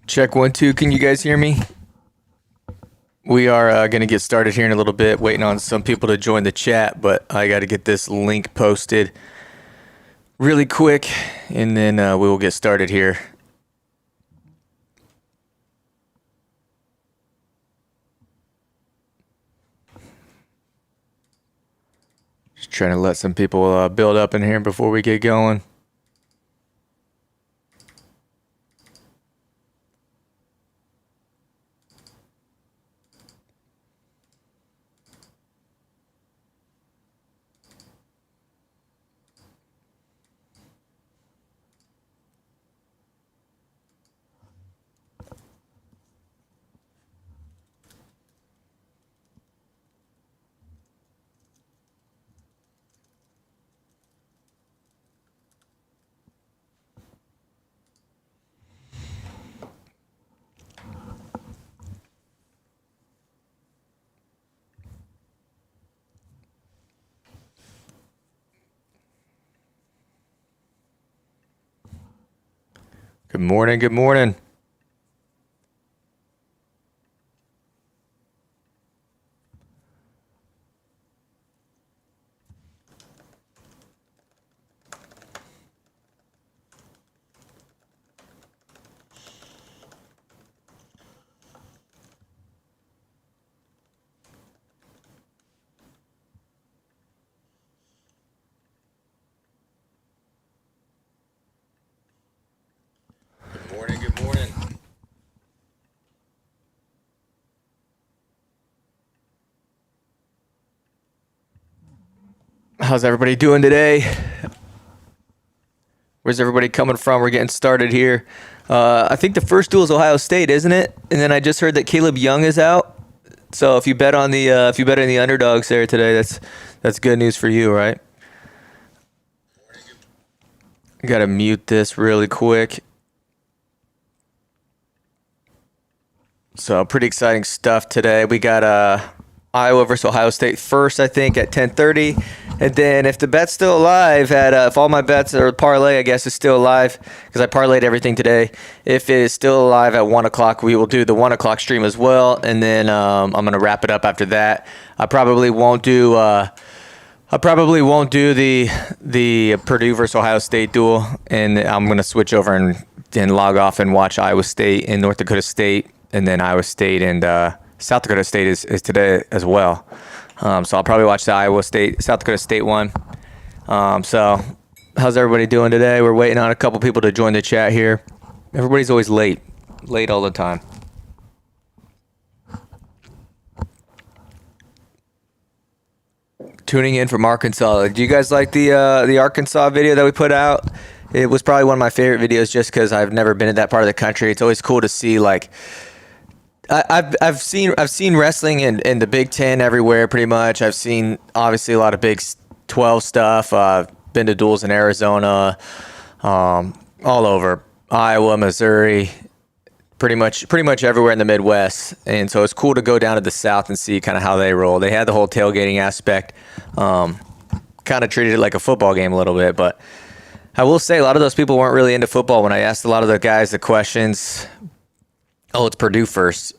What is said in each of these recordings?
Check one, two. Can you guys hear me? We are going to get started here in a little bit, waiting on some people to join the chat, but I got to get this link posted really quick, and then we will get started here. Just trying to let some people build up in here before we get going. Good morning. Good morning. Good morning. Good morning. How's everybody doing today? Where's everybody coming from? We're getting started here. I think the first duel is Ohio State, isn't it? And then I just heard that Caleb Young is out. So if you bet on the underdogs there today, that's good news for you, right? Got to mute this really quick. So pretty exciting stuff today. We got Iowa versus Ohio State first, I think, at 10:30, and then if the bet's still alive, if all my bets or parlay, I guess, is still alive because I parlayed everything today. If it is still alive at 1 o'clock, we will do the 1 o'clock stream as well, and then I'm gonna wrap it up after that. I probably won't do the Purdue versus Ohio State duel, and I'm gonna switch over and log off and watch Iowa State and North Dakota State, and then Iowa State and South Dakota State is today as well. So I'll probably watch the South Dakota State one. So how's everybody doing today? We're waiting on a couple people to join the chat here. Everybody's always late all the time. Tuning in from Arkansas. Do you guys like the Arkansas video that we put out? It was probably one of my favorite videos just because I've never been in that part of the country. It's always cool to see like I've seen wrestling in the Big Ten everywhere pretty much. I've seen obviously a lot of Big 12 stuff. Been to duels in Arizona, all over Iowa, Missouri, pretty much everywhere in the Midwest. And so it's cool to go down to the South and see kind of how they roll. They had the whole tailgating aspect, kind of treated it like a football game a little bit. But I will say a lot of those people weren't really into football. When I asked a lot of the guys the questions, oh, it's Purdue first.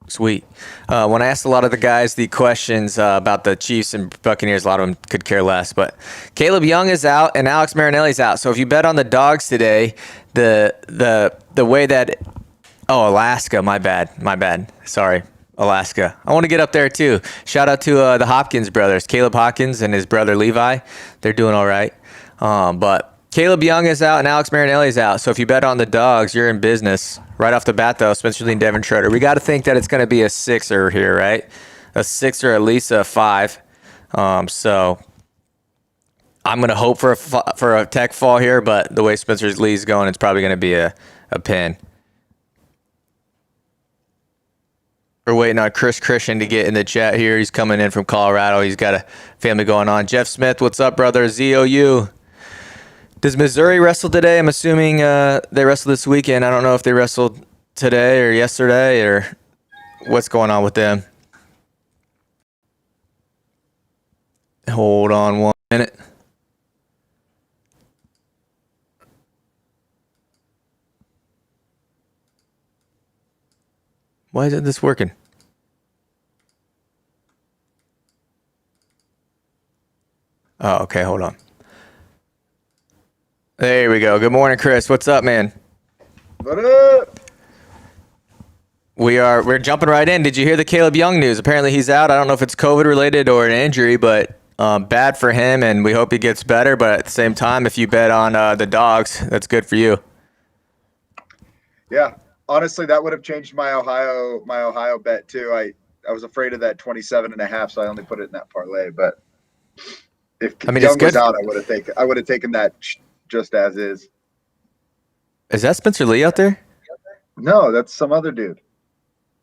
Sweet. When I asked a lot of the guys the questions about the Chiefs and Buccaneers, a lot of them could care less. But Caleb Young is out and Alex Marinelli's out. So if you bet on the dogs today, the way that Alaska, my bad. Sorry, Alaska. I want to get up there too. Shout out to the Hopkins brothers, Caleb Hopkins and his brother Levi. They're doing all right. But Caleb Young is out and Alex Marinelli is out. So if you bet on the dogs, you're in business. Right off the bat, though, Spencer Lee and Devin Schroeder. We got to think that it's going to be a sixer here, right? A six or at least a five. So I'm going to hope for a tech fall here, but the way Spencer Lee's going, it's probably going to be a pin. We're waiting on Chris Christian to get in the chat here. He's coming in from Colorado. He's got a family going on. Jeff Smith, what's up, brother? ZOU. Does Missouri wrestle today? I'm assuming they wrestled this weekend. I don't know if they wrestled today or yesterday or what's going on with them. Hold on 1 minute. Why isn't this working? Oh, okay. Hold on. There we go. Good morning, Chris. What's up, man? What up? We're jumping right in. Did you hear the Caleb Young news? Apparently he's out. I don't know if it's COVID related or an injury, but bad for him, and we hope he gets better. But at the same time, if you bet on the Dogs, that's good for you. Yeah, honestly, that would have changed my Ohio bet too. I was afraid of that 27.5, so I only put it in that parlay. But if Young was out, I would have taken that just as is. Is that Spencer Lee out there? No, that's some other dude.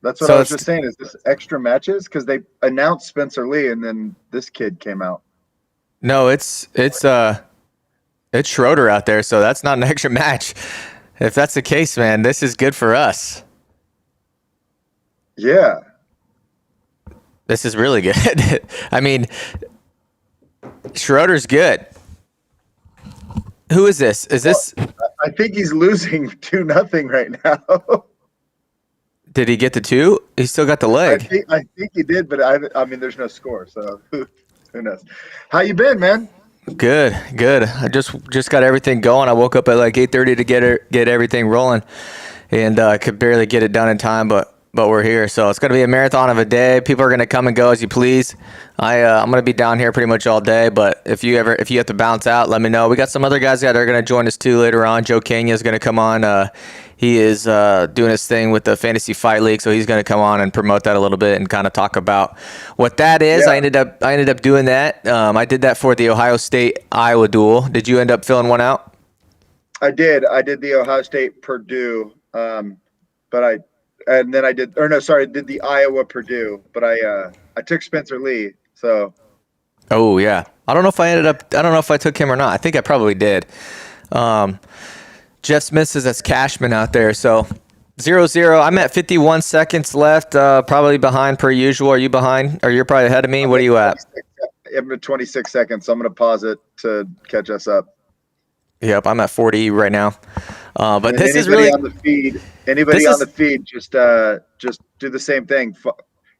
That's what I was just saying. Is this extra matches? Because they announced Spencer Lee, and then this kid came out. No, it's Schroeder out there, so that's not an extra match. If that's the case, man, this is good for us. Yeah. This is really good. I mean, Schroeder's good. Who is this? I think he's losing 2-0 right now. Did he get the 2? He still got the leg. I think he did, but I mean, there's no score, so who knows? How you been, man? Good. I just got everything going. I woke up at like 8:30 to get everything rolling, and I could barely get it done in time, but we're here. So it's going to be a marathon of a day. People are going to come and go as you please. I'm going to be down here pretty much all day, but if you have to bounce out, let me know. We got some other guys that are going to join us too later on. Joe Kenya is going to come on. He is doing his thing with the Fantasy Fight League, so he's going to come on and promote that a little bit and kind of talk about what that is. Yeah. I ended up doing that. I did that for the Ohio State-Iowa duel. Did you end up filling one out? I did. I did the Ohio State-Purdue, I did the Iowa-Purdue, but I took Spencer Lee. So. Oh yeah, I don't know if I took him or not. I think I probably did. Jeff Smith says that's Cashman out there. So 0-0. I'm at 51 seconds left. Probably behind per usual. Are you behind? Or you're probably ahead of me? What are you at? I'm at 26 seconds. So I'm going to pause it to catch us up. Yep, I'm at 40 right now. But this is really on the feed. Anybody on the feed, just do the same thing.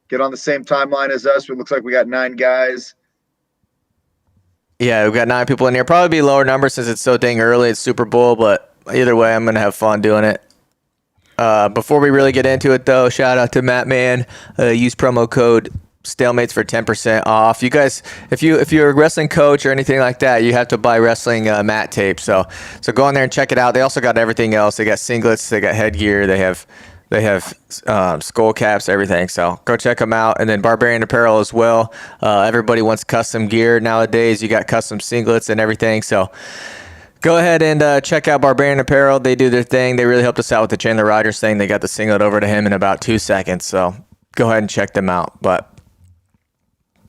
Get on the same timeline as us. It looks like we got 9 guys. Yeah, we've got 9 people in here. Probably be lower numbers since it's so dang early. It's Super Bowl, but either way, I'm going to have fun doing it. Before we really get into it, though, shout out to Matt Mann. Use promo code Stalemates for 10% off. You guys, if you're a wrestling coach or anything like that, you have to buy wrestling mat tape. So go on there and check it out. They also got everything else. They got singlets. They got headgear. They have skull caps, everything. So go check them out. And then Barbarian Apparel as well. Everybody wants custom gear nowadays. You got custom singlets and everything. So go ahead and check out Barbarian Apparel. They do their thing. They really helped us out with the Chandler Rogers thing. They got the singlet over to him in about 2 seconds. So go ahead and check them out. But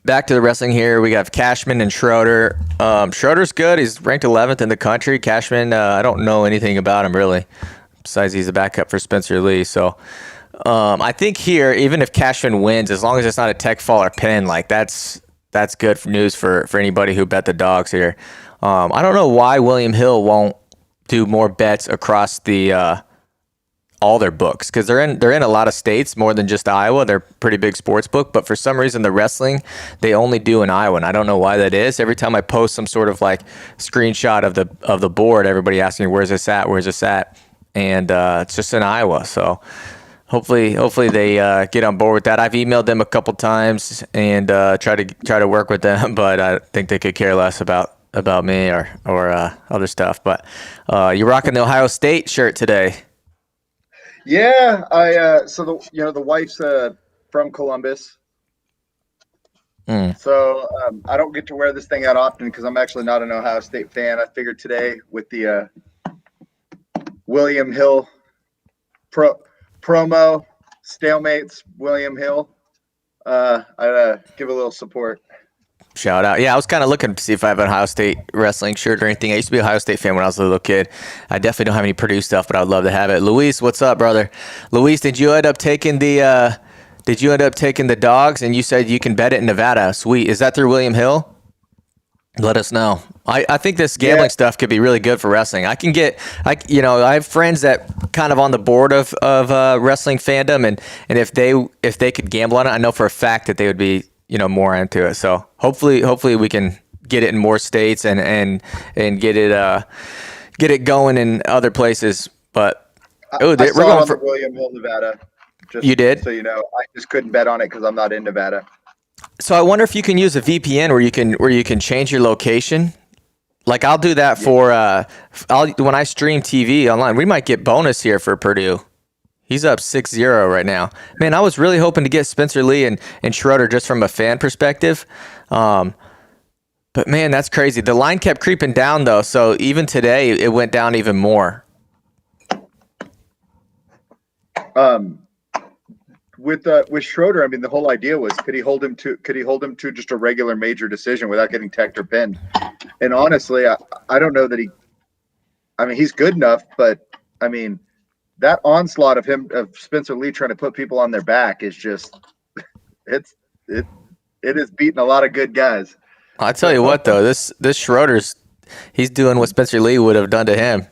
back to the wrestling here. We got Cashman and Schroeder. Schroeder's good. He's ranked 11th in the country. Cashman, I don't know anything about him really, besides he's a backup for Spencer Lee. So I think here, even if Cashman wins, as long as it's not a tech fall or pin, like that's good news for anybody who bet the Dogs here. I don't know why William Hill won't do more bets across the all their books, because they're in a lot of states, more than just Iowa. They're a pretty big sports book, but for some reason the wrestling they only do in Iowa, and I don't know why that is. Every time I post some sort of like screenshot of the board, everybody asks me where's this at, and it's just in Iowa. So hopefully they get on board with that. I've emailed them a couple times and try to work with them, but I think they could care less about me or other stuff. But you're rocking the Ohio State shirt today. Yeah, so the wife's from Columbus, so I don't get to wear this thing out often because I'm actually not an Ohio State fan. I figured today with the William Hill promo, Stalemates, William Hill, I'd give a little support. Shout out. Yeah, I was kind of looking to see if I have an Ohio State wrestling shirt or anything. I used to be an Ohio State fan when I was a little kid. I definitely don't have any Purdue stuff, but I would love to have it. Luis, what's up, brother? Luis, did you end up taking the Dogs? And you said you can bet it in Nevada. Sweet. Is that through William Hill? Let us know. I think this Yeah. gambling stuff could be really good for wrestling. I have friends that kind of on the board of wrestling fandom, and if they could gamble on it, I know for a fact that they would be, more into it. So hopefully we can get it in more states and get it going in other places. But I we're saw it going on the for. William Hill, Nevada. You Just did? so you know, I just couldn't bet on it because I'm not in Nevada. So I wonder if you can use a VPN where you can change your location. Like I'll do that Yeah. for when I stream TV online. We might get bonus here for Purdue. He's up 6-0 right now. Man, I was really hoping to get Spencer Lee and Schroeder just from a fan perspective. But man, that's crazy. The line kept creeping down though, so even today it went down even more. With Schroeder, I mean, the whole idea was could he hold him to just a regular major decision without getting teched or pinned? And honestly, I don't know that he's good enough, but I mean, that onslaught of Spencer Lee trying to put people on their back is just it is beating a lot of good guys. I tell you what though, this Schroeder's he's doing what Spencer Lee would have done to him.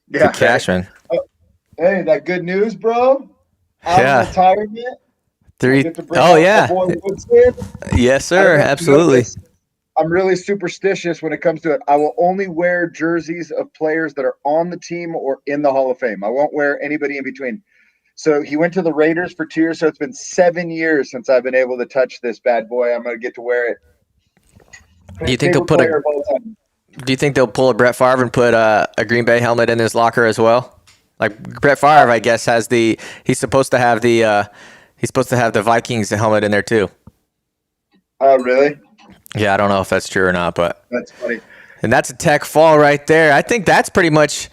Yeah, To Cashman. Hey, that good news, bro. Out of retirement. 3. Oh yeah. Yes, sir. Absolutely. I'm really superstitious when it comes to it. I will only wear jerseys of players that are on the team or in the Hall of Fame. I won't wear anybody in between. So he went to the Raiders for 2 years. So it's been 7 years since I've been able to touch this bad boy. I'm going to get to wear it. Do you think they'll pull a Brett Favre and put a Green Bay helmet in his locker as well? Like Brett Favre, I guess, he's supposed to have the Vikings helmet in there too. Oh, really? Yeah, I don't know if that's true or not, but that's funny. And that's a tech fall right there. I think that's pretty much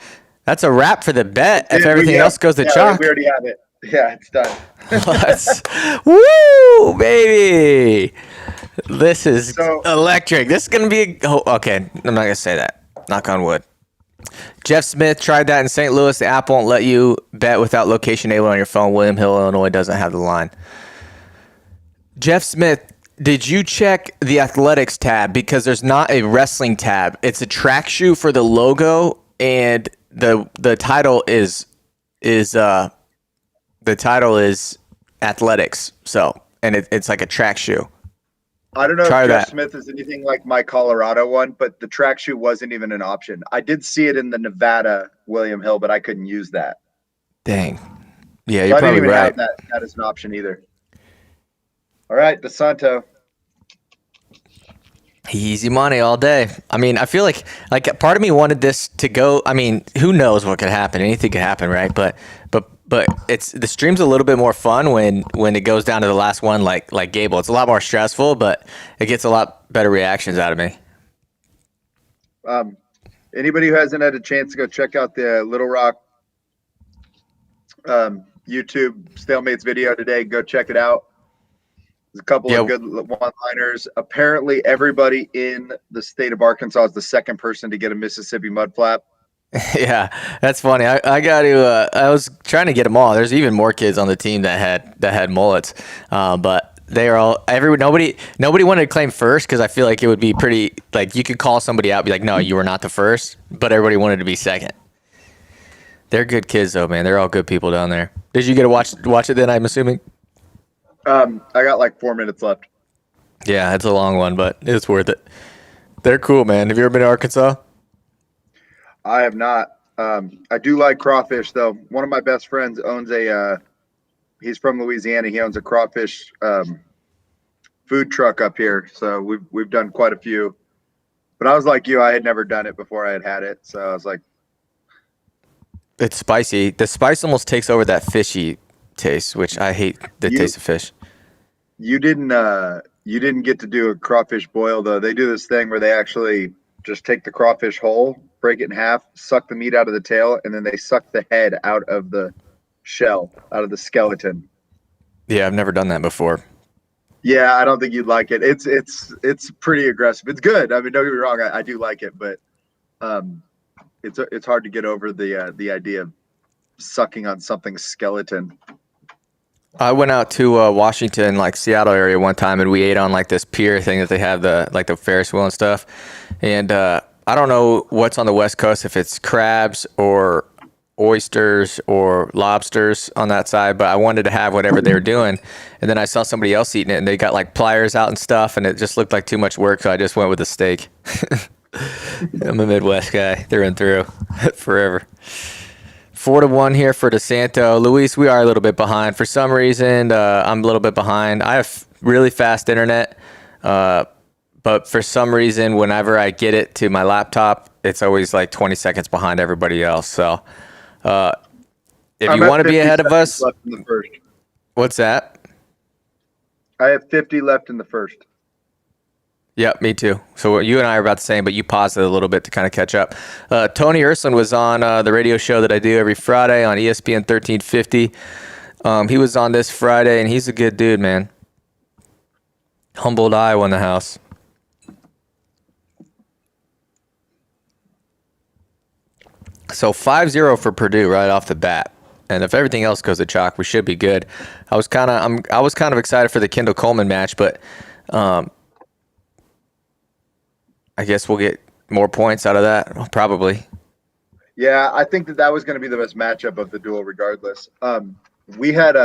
a wrap for the bet. If everything else goes to chalk, we already have it. Yeah, it's done. Woo, baby! This is electric. This is gonna be okay. I'm not gonna say that. Knock on wood. Jeff Smith tried that in St. Louis. The app won't let you bet without location enabled on your phone. William Hill, Illinois doesn't have the line. Jeff Smith, did you check the athletics tab? Because there's not a wrestling tab. It's a track shoe for the logo, and the title is athletics. So, and it's like a track shoe. I don't know if Jeff Smith is anything like my Colorado one, but the track shoe wasn't even an option. I did see it in the Nevada William Hill, but I couldn't use that. Dang. Yeah, you're probably right. That is an option either. All right, DeSanto. Easy money all day. I mean, I feel like part of me wanted this to go. I mean, who knows what could happen? Anything could happen, right? But it's the stream's a little bit more fun when it goes down to the last one, like Gable. It's a lot more stressful, but it gets a lot better reactions out of me. Anybody who hasn't had a chance to go check out the Little Rock YouTube Stalemates video today, go check it out. There's a couple of good one-liners. Apparently, everybody in the state of Arkansas is the second person to get a Mississippi mud flap. Yeah, that's funny. I got to. I was trying to get them all. There's even more kids on the team that had mullets, but they are all. Nobody wanted to claim first because I feel like it would be pretty. Like you could call somebody out, and be like, "No, you were not the first," but everybody wanted to be second. They're good kids, though, man. They're all good people down there. Did you get to watch it then? I'm assuming. I got like 4 minutes left. Yeah, it's a long one, but it's worth it. They're cool, man. Have you ever been to Arkansas? I have not. I do like crawfish, though. One of my best friends owns he's from Louisiana. He owns a crawfish food truck up here. So we've done quite a few. But I was like you, I had never done it before I had it. So I was like. It's spicy. The spice almost takes over that fishy taste, which I hate the taste of fish. You didn't get to do a crawfish boil, though. They do this thing where they actually just take the crawfish whole, break it in half, suck the meat out of the tail, and then they suck the head out of the shell, out of the skeleton. Yeah, I've never done that before. Yeah, I don't think you'd like it. It's pretty aggressive. It's good. I mean, don't get me wrong, I do like it, but it's hard to get over the idea of sucking on something's skeleton. I went out to Washington, like Seattle area one time, and we ate on like this pier thing that they have the Ferris wheel and stuff. And I don't know what's on the West Coast, if it's crabs or oysters or lobsters on that side, but I wanted to have whatever they were doing. And then I saw somebody else eating it, and they got like pliers out and stuff, and it just looked like too much work, so I just went with the steak. I'm a Midwest guy through and through, forever. 4-1 here for DeSanto. Luis, we are a little bit behind. For some reason, I'm a little bit behind. I have really fast internet, but for some reason, whenever I get it to my laptop, it's always like 20 seconds behind everybody else. So if you want to be ahead of us, left in the first. What's that? I have 50 left in the first. Yeah, me too. So you and I are about the same, but you paused it a little bit to kind of catch up. Tony Ursuline was on the radio show that I do every Friday on ESPN 1350. He was on this Friday, and he's a good dude, man. Humboldt, Iowa in the house. So 5-0 for Purdue right off the bat. And if everything else goes to chalk, we should be good. I was kind of excited for the Kendall Coleman match, but I guess we'll get more points out of that, probably. Yeah, I think that was going to be the best matchup of the duel, regardless. We had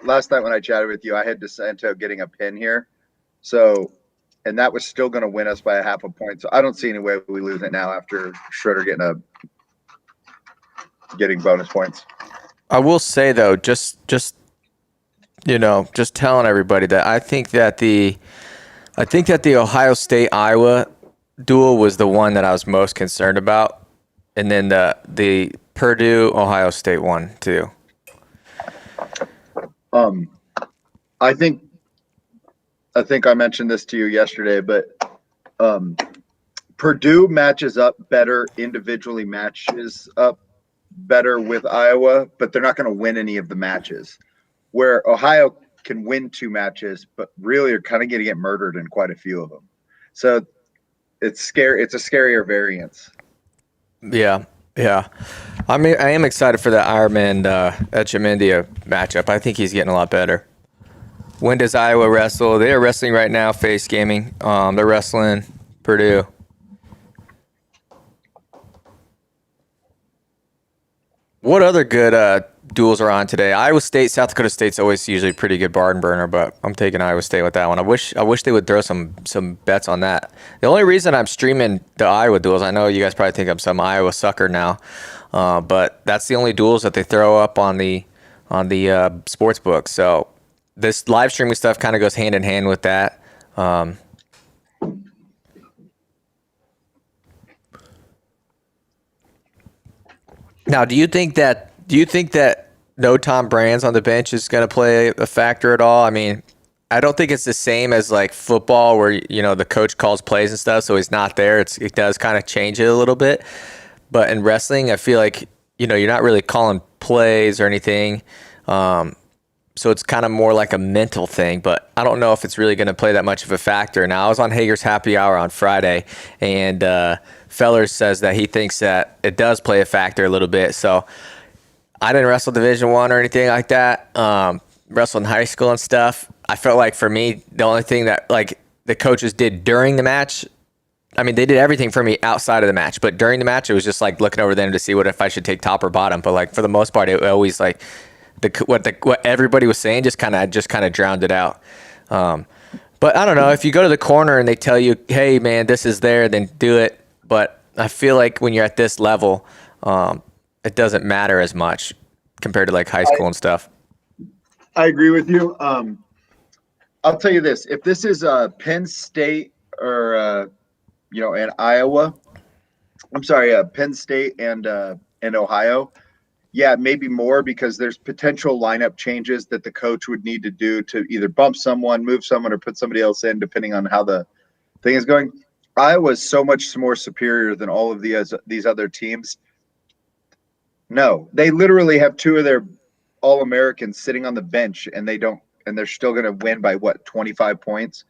last night when I chatted with you, I had DeSanto getting a pin here, and that was still going to win us by a half a point. So I don't see any way we lose it now after Schroeder getting bonus points. I will say though, just telling everybody that I think that the Ohio State Iowa duel was the one that I was most concerned about, and then the Purdue Ohio State one too. I think I mentioned this to you yesterday, but Purdue matches up better individually, matches up better with Iowa, but they're not going to win any of the matches. Where Ohio can win 2 matches, but really are kind of going to get murdered in quite a few of them. So it's scary. It's a scarier variance. Yeah. I mean, I am excited for the Ironman Echemendia matchup. I think he's getting a lot better. When does Iowa wrestle? They are wrestling right now, Face Gaming. They're wrestling Purdue. What other good duels are on today? Iowa State, South Dakota State's always usually a pretty good barn burner, but I'm taking Iowa State with that one. I wish they would throw some bets on that. The only reason I'm streaming the Iowa duels, I know you guys probably think I'm some Iowa sucker now, but that's the only duels that they throw up on the sports book. So this live streaming stuff kind of goes hand in hand with that. Now, do you think that no Tom Brand's on the bench is going to play a factor at all? I mean, I don't think it's the same as like football where, the coach calls plays and stuff, so he's not there. It does kind of change it a little bit. But in wrestling, I feel like, you're not really calling plays or anything. So it's kind of more like a mental thing, but I don't know if it's really going to play that much of a factor. Now, I was on Hager's Happy Hour on Friday, and Fellers says that he thinks that it does play a factor a little bit. So I didn't wrestle Division I or anything like that. Wrestled in high school and stuff. I felt like for me, the only thing that like the coaches did during the match, I mean, they did everything for me outside of the match, but during the match, it was just like looking over them to see if I should take top or bottom. But like for the most part, it always like what everybody was saying just kind of drowned it out. But I don't know, if you go to the corner and they tell you, hey man, this is there, then do it. But I feel like when you're at this level, it doesn't matter as much compared to like high school and stuff. I agree with you. I'll tell you this: if this is Penn State or and Iowa, I'm sorry, Penn State and Ohio. Yeah, maybe more because there's potential lineup changes that the coach would need to do to either bump someone, move someone, or put somebody else in, depending on how the thing is going. Iowa's so much more superior than all of these other teams. No, they literally have 2 of their All-Americans sitting on the bench, and they're still going to win by 25 points.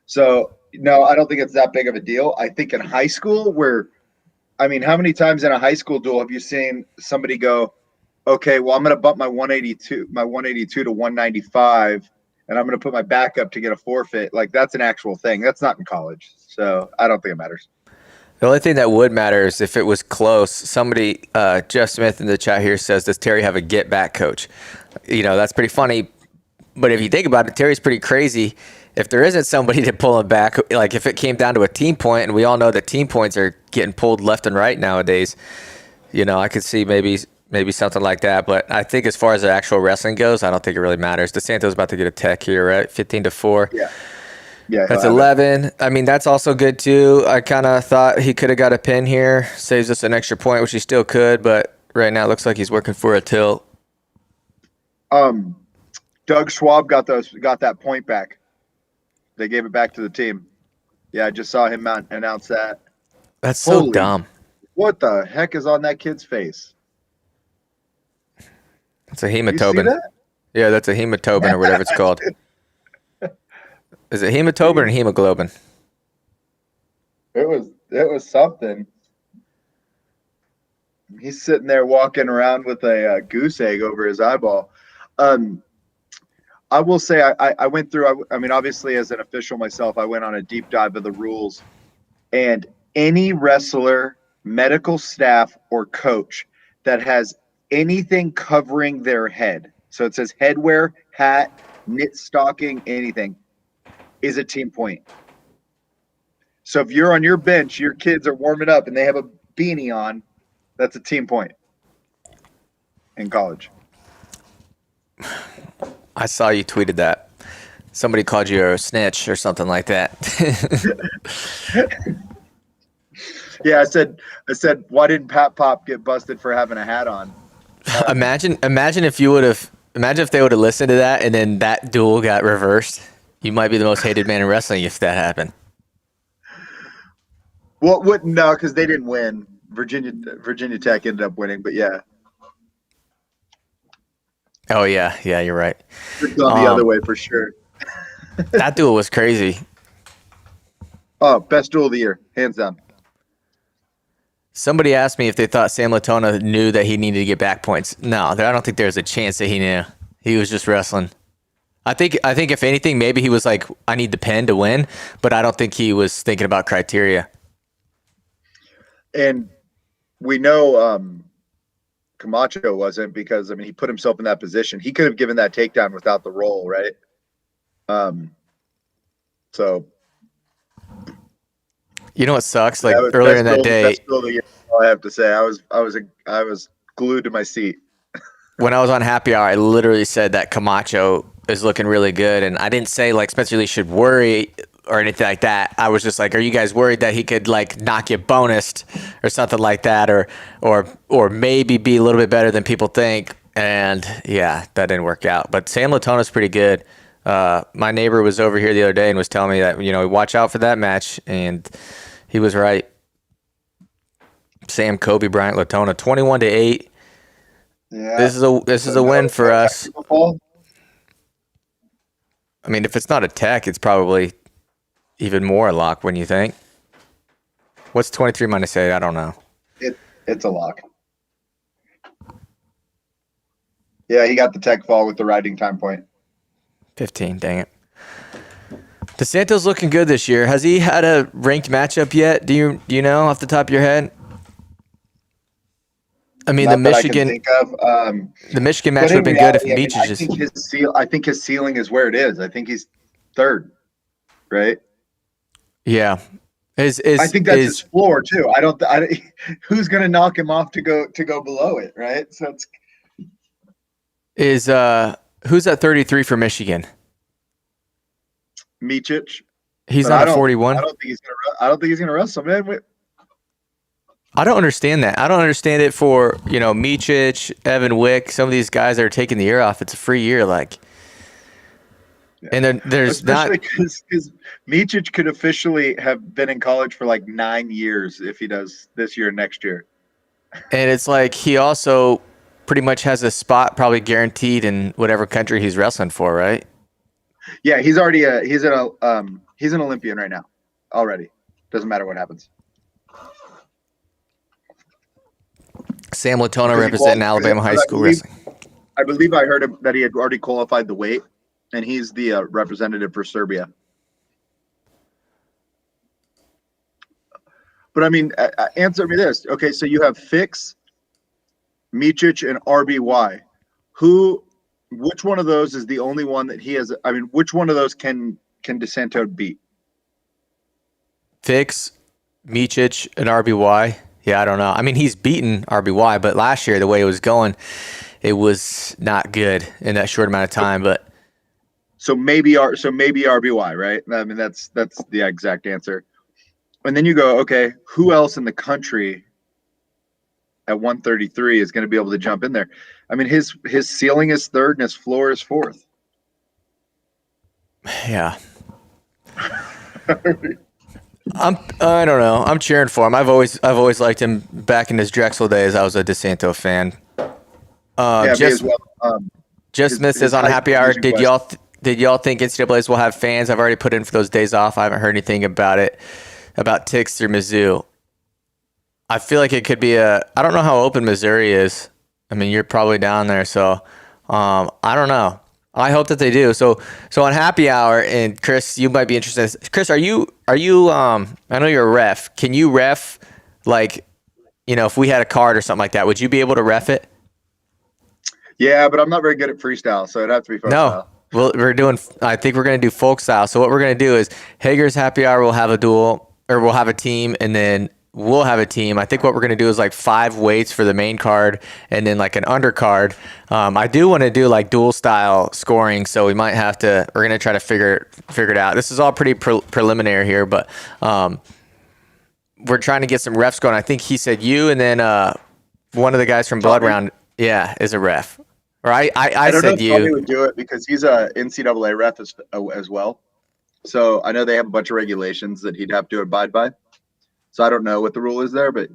So no, I don't think it's that big of a deal. I think in high school how many times in a high school duel have you seen somebody go, okay, well, I'm going to bump my 182 to 195, and I'm going to put my back up to get a forfeit. Like, that's an actual thing. That's not in college. So I don't think it matters. The only thing that would matter is if it was close. Somebody, Jeff Smith in the chat here says, does Terry have a get back coach? You know, that's pretty funny. But if you think about it, Terry's pretty crazy. If there isn't somebody to pull him back, like if it came down to a team point, and we all know that team points are getting pulled left and right nowadays, you know, I could see maybe something like that. But I think as far as the actual wrestling goes, I don't think it really matters. DeSanto's about to get a tech here, right? 15-4. Yeah. Yeah. That's 11. I mean, that's also good too. I kind of thought he could have got a pin here. Saves us an extra point, which he still could. But right now it looks like he's working for a tilt. Doug Schwab got that point back. They gave it back to the team. Yeah, I just saw him announce that. That's so dumb. What the heck is on that kid's face? It's a hematobin. Yeah, that's a hematobin or whatever it's called. Is it hematobin or hemoglobin? It was something. He's sitting there walking around with a goose egg over his eyeball. I will say I went through. I mean, obviously, as an official myself, I went on a deep dive of the rules, and any wrestler, medical staff, or coach that has anything covering their head, so it says headwear, hat, knit stocking, anything, is a team point. So if you're on your bench, your kids are warming up, and they have a beanie on, that's a team point in college. I saw you tweeted that. Somebody called you a snitch or something like that. Yeah, I said, why didn't Pat Pop get busted for having a hat on? Imagine if they would have listened to that and then that duel got reversed. You might be the most hated man in wrestling if that happened. Well, wouldn't no, because they didn't win. Virginia Tech ended up winning, but yeah. Oh yeah, you're right. It's gone the other way for sure. That duel was crazy. Oh, best duel of the year, hands down. Somebody asked me if they thought Sam Latona knew that he needed to get back points. No, I don't think there's a chance that he knew. He was just wrestling. I think if anything, maybe he was like, I need the pin to win, but I don't think he was thinking about criteria. And we know Camacho wasn't, because I mean he put himself in that position. He could have given that takedown without the roll, right? So you know what sucks? Like earlier in that day, all I have to say, I was glued to my seat. When I was on Happy Hour, I literally said that Camacho is looking really good, and I didn't say like Spencer Lee should worry or anything like that. I was just like, are you guys worried that he could like knock you bonused or something like that, or maybe be a little bit better than people think? And yeah, that didn't work out. But Sam Latona's pretty good. My neighbor was over here the other day and was telling me that, you know, watch out for that match, and he was right. Sam Kobe Bryant Latona 21-8. Yeah. This is a win for us. I mean, if it's not a tech, it's probably even more a lock, wouldn't you think? What's 23 minus 8? I don't know. It's a lock. Yeah, he got the tech fall with the riding time point. 15, dang it. DeSanto's looking good this year. Has he had a ranked matchup yet? Do you know off the top of your head? I mean, Not the Michigan that I can think of. The Michigan match would have been good if Beach is just. I think his ceiling is where it is. I think he's third, right? Yeah, I think that's his floor too. Who's going to knock him off to go below it, right? So it's who's at 33 for Michigan? Micic. He's not at 41. I don't think he's gonna wrestle, man. I don't understand that. I don't understand it for, you know, Micic, Evan Wick, some of these guys that are taking the year off. It's a free year, like. Yeah. And then there's especially because Micic could officially have been in college for like 9 years if he does this year and next year. And it's like he also pretty much has a spot probably guaranteed in whatever country he's wrestling for, right? Yeah, he's already he's an Olympian right now already. Doesn't matter what happens. Sam Latona because he representing qualified. Alabama high I school believe wrestling. I believe I heard that he had already qualified the weight, and he's the representative for Serbia. But I mean, answer me this. Okay, so you have Fix, Micic, and RBY. Which one of those is the only one that he has? I mean, which one of those can DeSanto beat? Fix, Micic, and RBY. Yeah, I don't know. I mean, he's beaten RBY, but last year, the way it was going, it was not good in that short amount of time. But so maybe RBY, right? I mean, that's the exact answer. And then you go, okay, who else in the country at 133 is going to be able to jump in there? I mean, his ceiling is third and his floor is fourth. yeah. I don't know. I'm cheering for him. I've always liked him. Back in his Drexel days, I was a DeSanto fan. Yeah, me as well. Just Smith says on Happy Hour, did y'all think NCAA's will have fans? I've already put in for those days off. I haven't heard anything about it, about Tix through Mizzou. I feel like it could be I don't know how open Missouri is. I mean, you're probably down there, so I don't know. I hope that they do. So on Happy Hour, and Chris, you might be interested. Chris, are you? I know you're a ref. Can you ref, like, if we had a card or something like that? Would you be able to ref it? Yeah, but I'm not very good at freestyle, so it'd have to be folk style. Well, I think we're going to do folk style. So what we're going to do is Hager's Happy Hour will have a duel, or we'll have a team, and then we'll have a team. I think what we're going to do is like 5 weights for the main card and then like an undercard. I do want to do like dual style scoring, so we're going to try to figure it out. This is all pretty preliminary here, but we're trying to get some refs going. I think he said you, and then one of the guys from Blood Round, is a ref. Or I don't said know if you. Tommy would do it because he's a NCAA ref as well. So I know they have a bunch of regulations that he'd have to abide by. So I don't know what the rule is there, but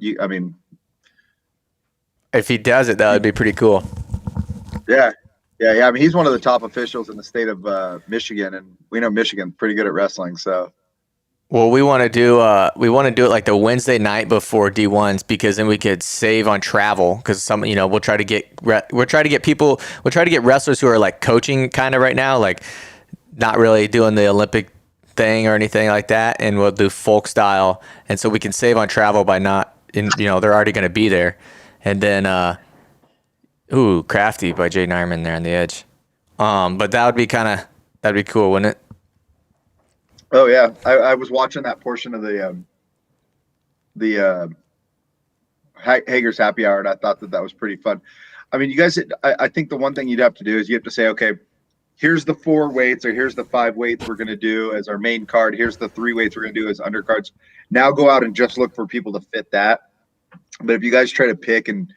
if he does it, that would be pretty cool. Yeah. I mean, he's one of the top officials in the state of Michigan, and we know Michigan's pretty good at wrestling. So, well, we want to do it like the Wednesday night before D1s, because then we could save on travel. Because we'll try to get wrestlers who are like coaching kind of right now, like not really doing the Olympic thing or anything like that, and we'll do folk style, and so we can save on travel by not they're already going to be there. And then Crafty by Jay Nyman there on the edge. But that'd be cool, wouldn't it? Oh yeah, I was watching that portion of the Hager's Happy Hour, and I thought that was pretty fun. I mean, you guys, I think the one thing you'd have to do is you have to say, okay, here's the 4 weights, or here's the 5 weights we're going to do as our main card. Here's the 3 weights we're going to do as undercards. Now go out and just look for people to fit that. But if you guys try to pick and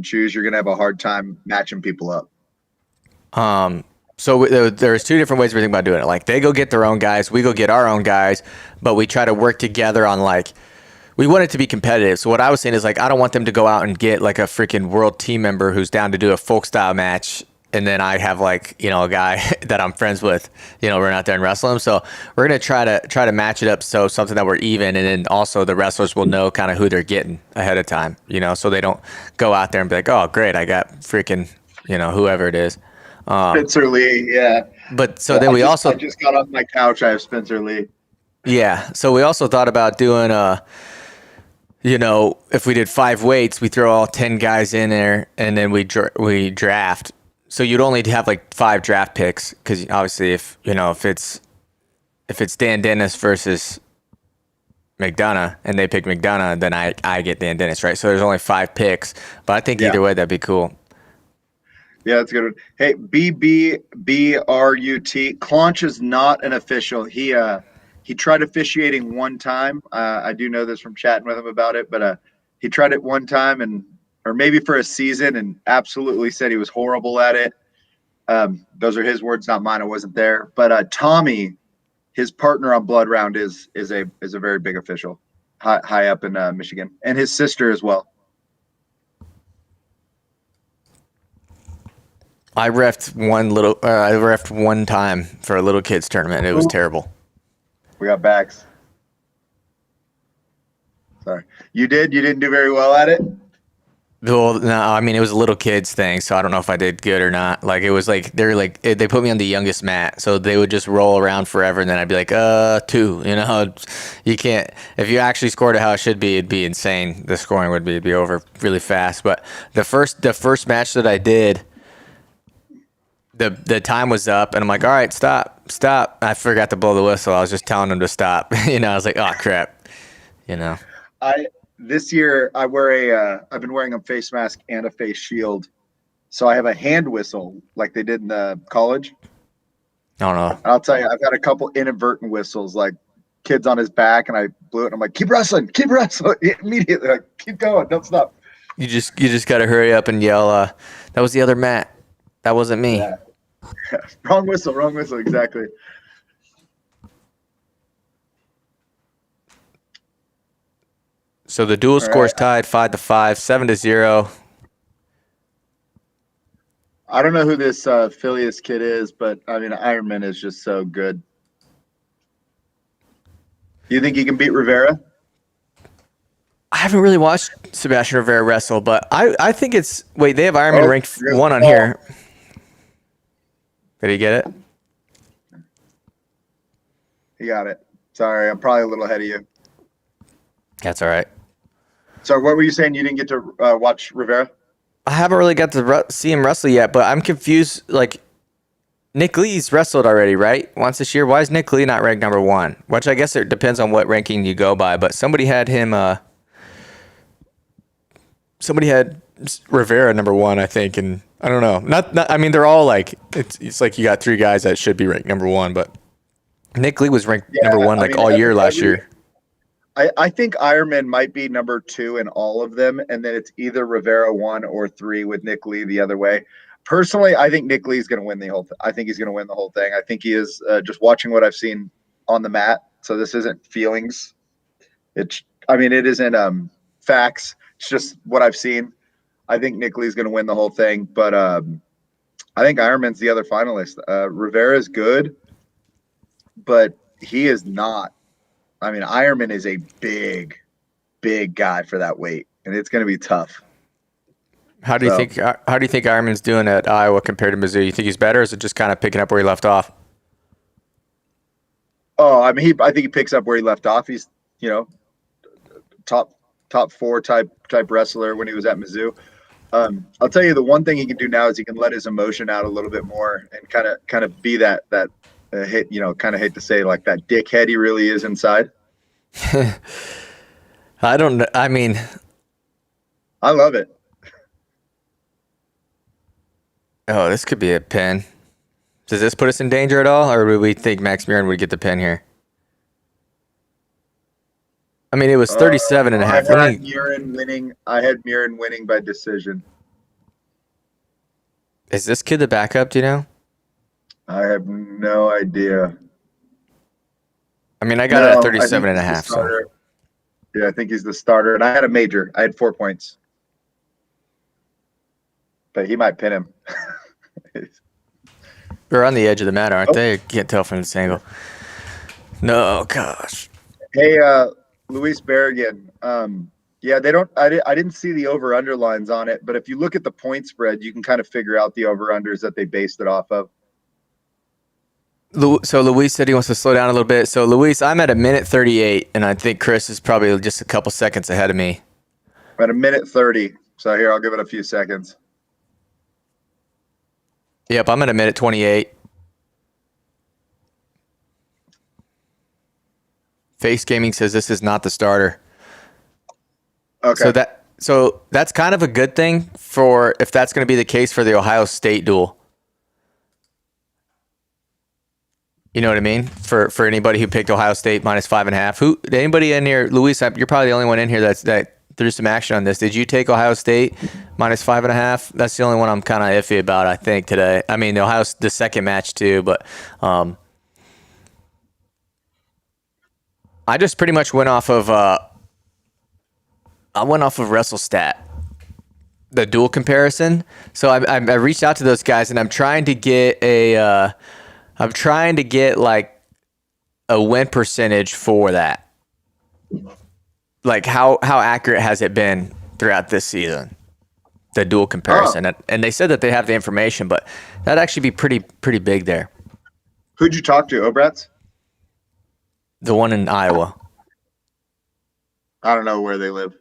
choose, you're going to have a hard time matching people up. So there's 2 different ways we think about doing it. Like, they go get their own guys, we go get our own guys, but we try to work together on, like, we want it to be competitive. So what I was saying is, like, I don't want them to go out and get like a freaking world team member who's down to do a folk style match, and then I have like, a guy that I'm friends with, run out there and wrestle him. So we're going to try to match it up, so something that we're even, and then also the wrestlers will know kind of who they're getting ahead of time, so they don't go out there and be like, oh great, I got freaking, whoever it is. Spencer Lee, yeah. But so then I just got off my couch. I have Spencer Lee. Yeah. So we also thought about doing if we did 5 weights, we throw all 10 guys in there, and then we draft. So you'd only have like 5 draft picks, because obviously if it's Dan Dennis versus McDonough and they pick McDonough, then I get Dan Dennis, right? So there's only 5 picks, but I think either way that'd be cool. Yeah, that's a good one. Hey, BBBRUT. Claunch is not an official. He tried officiating one time. I do know this from chatting with him about it, but he tried it one time or maybe for a season, and absolutely said he was horrible at it. Those are his words, not mine. I wasn't there. But Tommy, his partner on Blood Round, is a very big official, high up in Michigan, and his sister as well. I refed one time for a little kids tournament. It was terrible. We got backs. Sorry. You didn't do very well at it? Well, no, I mean it was a little kids thing, so I don't know if I did good or not. Like it was like they put me on the youngest mat, so they would just roll around forever, and then I'd be like, 2. You know, you can't. If you actually scored it how it should be, it'd be insane. The scoring would be over really fast. But the first match that I did, the time was up, and I'm like, all right, stop. I forgot to blow the whistle. I was just telling them to stop. You know, I was like, oh crap. You know. This year I've been wearing a face mask and a face shield. So I have a hand whistle like they did in the college. I don't know. And I'll tell you, I've got a couple inadvertent whistles, like kids on his back, and I blew it. And I'm like, keep wrestling. Immediately, like, keep going, don't stop. You just got to hurry up and yell. That was the other Matt. That wasn't me. Yeah. Wrong whistle, exactly. So the dual scores tied 5-5, 7-0. I don't know who this Phileas kid is, but I mean, Ironman is just so good. Do you think he can beat Rivera? I haven't really watched Sebastian Rivera wrestle, but I think it's wait. They have Ironman ranked 1 on here. Did he get it? He got it. Sorry, I'm probably a little ahead of you. That's all right. So what were you saying? You didn't get to watch Rivera? I haven't really got to see him wrestle yet, but I'm confused. Like, Nick Lee's wrestled already, right? Once this year. Why is Nick Lee not ranked number 1? Which I guess it depends on what ranking you go by, but somebody had him, somebody had Rivera number 1, I think, and I don't know. Not I mean, they're all like, it's like you got 3 guys that should be ranked number 1, but Nick Lee was ranked number 1 all year last year. I think Ironman might be number 2 in all of them, and then it's either Rivera 1 or 3 with Nick Lee the other way. Personally, I think Nick Lee's going to win the whole thing. I think he's going to win the whole thing. I think he is, just watching what I've seen on the mat. So this isn't feelings. It isn't facts. It's just what I've seen. I think Nick Lee's going to win the whole thing, but I think Ironman's the other finalist. Rivera is good, but he is not. I mean, Ironman is a big guy for that weight, and it's going to be tough. How do you think Ironman's doing at Iowa compared to Mizzou? You think he's better, or is it just kind of picking up where he left off? Oh, I mean, I think he picks up where he left off. He's, top 4 type wrestler when he was at Mizzou. I'll tell you, the one thing he can do now is he can let his emotion out a little bit more and kind of be that hit, kind of hate to say, like, that dickhead he really is inside. I don't know. I mean, I love it. Oh, this could be a pin. Does this put us in danger at all, or do we think Max Murin would get the pin here? I mean, it was 37 and a half. I had Murin winning by decision. Is this kid the backup, do you know? I have no idea. I mean, I got it at 37 and a half. So. Yeah, I think he's the starter. And I had a major. I had 4 points. But he might pin him. We're on the edge of the mat, aren't they? I can't tell from this angle. No, gosh. Hey, Luis Berrigan. Yeah, they don't. I didn't see the over/under lines on it, but if you look at the point spread, you can kind of figure out the over/unders that they based it off of. So Luis said he wants to slow down a little bit. So Luis, I'm at 1:38, and I think Chris is probably just a couple seconds ahead of me. I'm at 1:30. So here, I'll give it a few seconds. Yep, I'm at 1:28. Face Gaming says this is not the starter. Okay. So that's kind of a good thing for if that's going to be the case for the Ohio State duel. You know what I mean? For anybody who picked Ohio State -5.5. Anybody in here, Luis? You're probably the only one in here that threw some action on this. Did you take Ohio State -5.5? That's the only one I'm kind of iffy about, I think, today. I mean, the second match too, but I just pretty much went off of WrestleStat, the dual comparison. So I reached out to those guys, and I'm trying to get like a win percentage for that. Like how accurate has it been throughout this season? the dual Oh, comparison, and they said that they have the information, but that'd actually be pretty big there. who'd you talk to? Obrats? The one in Iowa. I don't know where they live.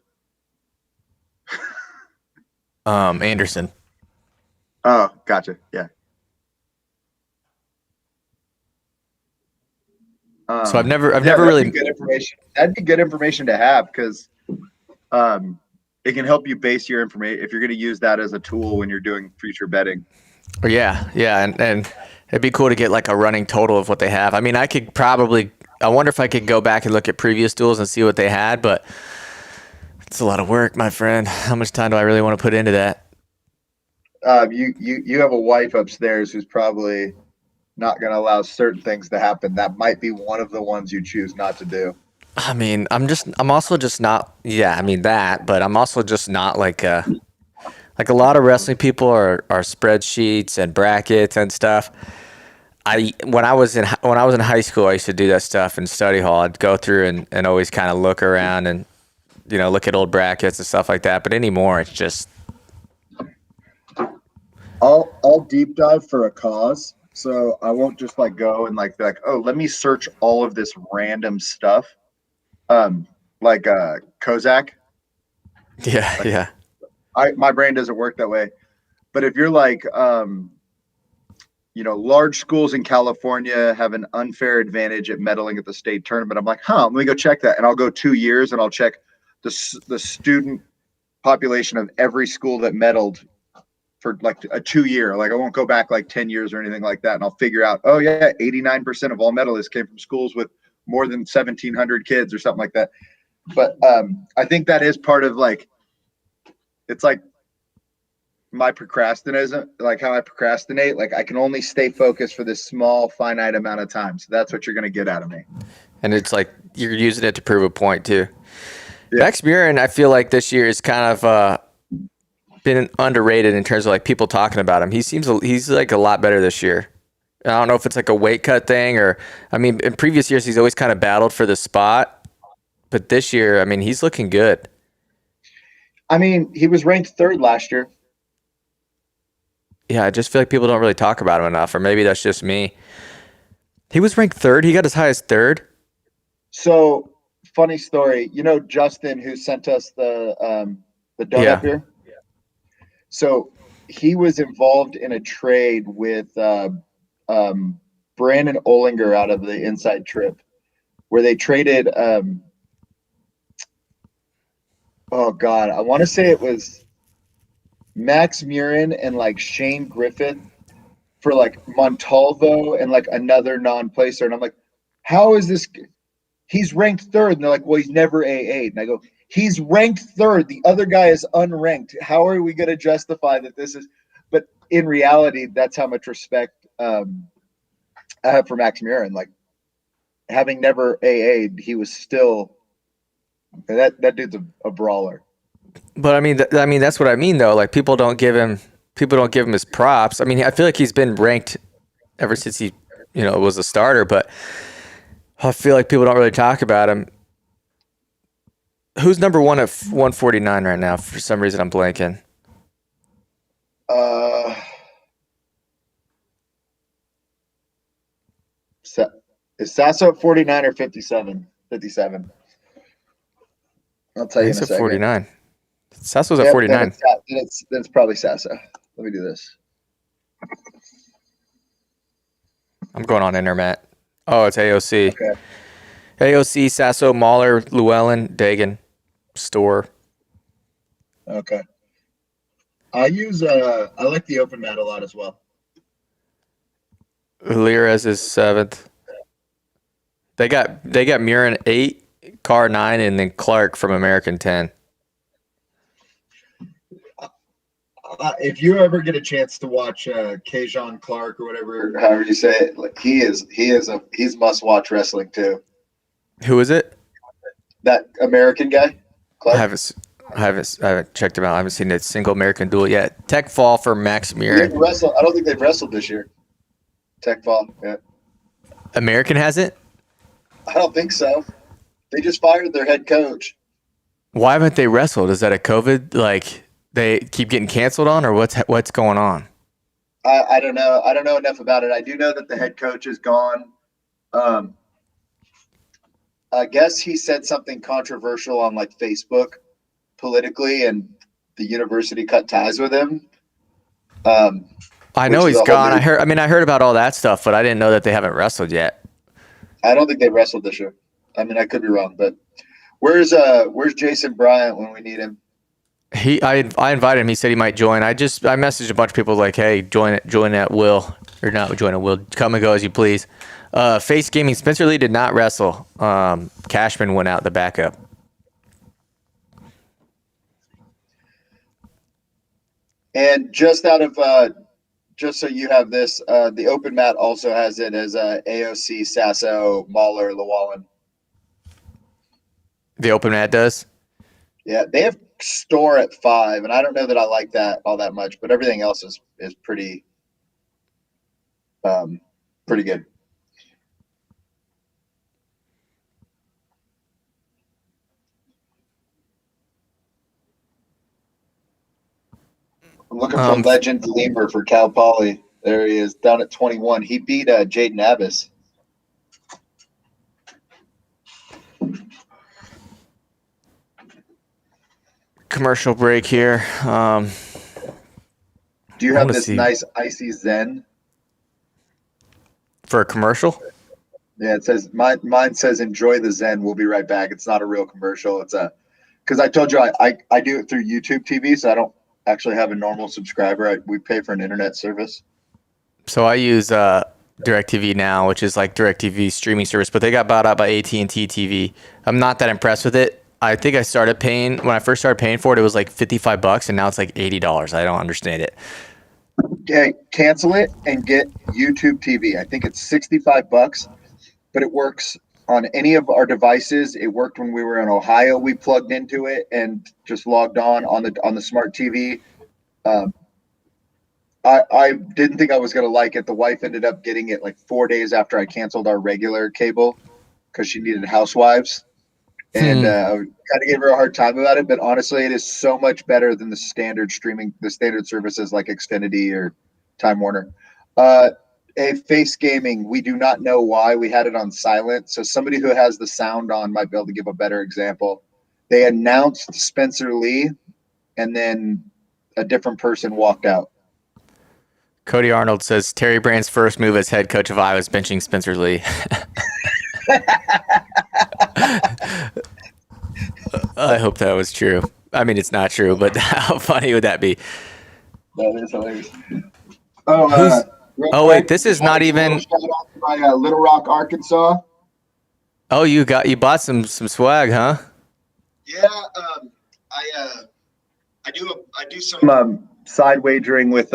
Anderson. Oh, gotcha. Yeah. So I've never That'd really. be good information. That'd be good information to have because it can help you base your information if you're going to use that as a tool when you're doing future betting. Yeah, and it'd be cool to get like a running total of what they have. I mean, I wonder if I could go back and look at previous duels and see what they had, but it's a lot of work, my friend. How much time do I really want to put into that? You have a wife upstairs who's probably not going to allow certain things to happen. That might be one of the ones you choose not to do. I mean, I'm also just not. Yeah, I mean that, but I'm also just not like a lot of wrestling people are spreadsheets and brackets and stuff. When I was in high school, I used to do that stuff in study hall. I'd go through and always kind of look around and look at old brackets and stuff like that. But anymore, it's just I'll deep dive for a cause, so I won't just like go and like oh, let me search all of this random stuff, like Kozak. yeah. My brain doesn't work that way. But if you're like, large schools in California have an unfair advantage at medaling at the state tournament, I'm like, let me go check that, and I'll go 2 years and I'll check the student population of every school that medaled for like a 2 year. Like I won't go back like 10 years or anything like that. And I'll figure out, 89% of all medalists came from schools with more than 1,700 kids or something like that. But I think that is part of like, it's like my procrastination, like how I procrastinate. Like I can only stay focused for this small, finite amount of time. So that's what you're going to get out of me. And it's like you're using it to prove a point too. Yeah. Max Murin, I feel like this year is kind of been underrated in terms of like people talking about him. He's like a lot better this year. I don't know if it's like a weight cut thing or, I mean, in previous years he's always kind of battled for the spot, but this year, I mean, he's looking good. I mean, he was ranked third last year. Yeah, I just feel like people don't really talk about him enough, or maybe that's just me. He was ranked third. He got as high as third. So funny story. Justin, who sent us the donut beer. Yeah. So he was involved in a trade with Brandon Olinger out of the Inside Trip, where they traded. Oh God, I want to say it was Max Murin and like Shane Griffith for like Montalvo and like another non-placer. And I'm like, how is this? He's ranked third. And they're like, well, he's never AA. And I go, he's ranked third. The other guy is unranked. How are we going to justify that this is? But in reality, that's how much respect I have for Max Murin. Like having never AA'd, he was still that dude's a brawler. But I mean, that's what I mean though. Like people don't give him his props. I mean, I feel like he's been ranked ever since he, was a starter. But I feel like people don't really talk about him. Who's number one at 149 right now? For some reason, I'm blanking. Is Sasso at 49 or 57? 57. I'll tell you in a second. 49. Sasso's at 49. Then it's probably Sasso. Let me do this. I'm going on internet. Oh, it's AOC. Okay. AOC, Sasso, Mahler, Llewellyn, Dagan, Store. Okay. I like the open mat a lot as well. Lirez is 7th. They got Murin 8, Carr 9, and then Clark from American 10. If you ever get a chance to watch Kajon Clark or whatever, however you say it, like he's must-watch wrestling too. Who is it? That American guy, Clark. I haven't checked him out. I haven't seen a single American duel yet. Tech fall for Max Murin. I don't think they've wrestled this year. Tech fall, yeah. American hasn't? I don't think so. They just fired their head coach. Why haven't they wrestled? Is that a COVID? Like they keep getting canceled on, or what's going on? I don't know. I don't know enough about it. I do know that the head coach is gone. I guess he said something controversial on like Facebook politically, and the university cut ties with him. I know he's gone. I heard about all that stuff, but I didn't know that they haven't wrestled yet. I don't think they wrestled this year. I mean, I could be wrong, but where's Jason Bryant when we need him? I invited him. He said he might join. I messaged a bunch of people like, hey, join at will, or not join at will. Come and go as you please. Face Gaming, Spencer Lee did not wrestle. Cashman went out the backup. And just so you have this, the open mat also has it as AOC, Sasso, Mahler, Llewellyn. The open mat does? Yeah, they have store at 5, and I don't know that I like that all that much, but everything else is pretty good. I'm looking for Legend Lemur for Cal Poly. There he is, down at 21. He beat Jaden Abbas. Commercial break here. Do you have this nice icy Zen? For a commercial? Yeah, it says mine says enjoy the Zen. We'll be right back. It's not a real commercial. It's because I told you I do it through YouTube TV, so I don't actually have a normal subscriber. We pay for an internet service. So I use DirecTV Now, which is like DirecTV streaming service, but they got bought out by AT&T TV. I'm not that impressed with it. I think I started paying when I first started paying for it. It was like $55, and now it's like $80. I don't understand it. Okay, cancel it and get YouTube TV. I think it's $65, but it works on any of our devices. It worked when we were in Ohio. We plugged into it and just logged on the smart TV. I didn't think I was gonna like it. The wife ended up getting it like 4 days after I canceled our regular cable because she needed Housewives. And I kind of gave her a hard time about it, but honestly, it is so much better than the standard services like Xfinity or Time Warner. Face Gaming, we do not know why we had it on silent. So somebody who has the sound on might be able to give a better example. They announced Spencer Lee, and then a different person walked out. Cody Arnold says Terry Brand's first move as head coach of Iowa is benching Spencer Lee. I hope that was true. I mean, it's not true, but how funny would that be? That is hilarious. Wait, this is not even. Shout out to my Little Rock, Arkansas. Oh, you bought some swag, huh? Yeah, I do some side wagering with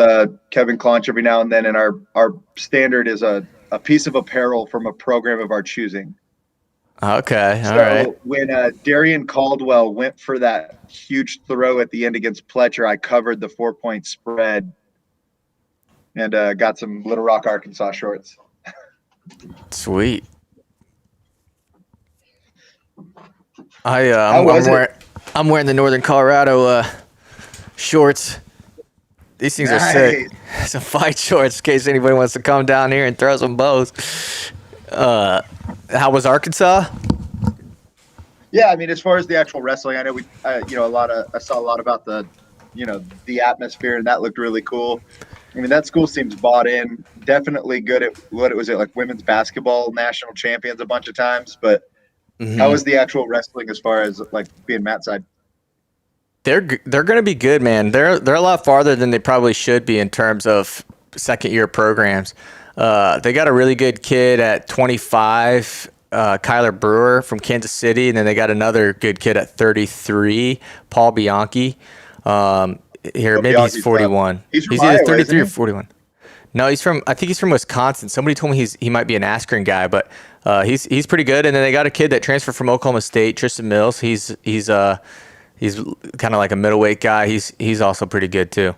Kevin Claunch every now and then, and our standard is a piece of apparel from a program of our choosing. Okay, all right. So when Darian Caldwell went for that huge throw at the end against Pletcher, I covered the 4-point spread and got some Little Rock, Arkansas shorts. Sweet. I'm wearing the Northern Colorado shorts. These things are sick. Some fight shorts in case anybody wants to come down here and throw some bows. How was Arkansas? Yeah, I mean, as far as the actual wrestling, I know I saw a lot about the atmosphere, and that looked really cool. I mean, that school seems bought in. Definitely good at what it was like women's basketball national champions a bunch of times. But how was the actual wrestling as far as like being Matt's side? They're going to be good, man. They're a lot farther than they probably should be in terms of second year programs. They got a really good kid at 25, Kyler Brewer from Kansas City, and then they got another good kid at 33, Paul Bianchi. Maybe he's 41. He's either Iowa, 33 or 41. No, I think he's from Wisconsin. Somebody told me he might be an Askren guy, but he's pretty good. And then they got a kid that transferred from Oklahoma State, Tristan Mills. He's kind of like a middleweight guy. He's also pretty good too.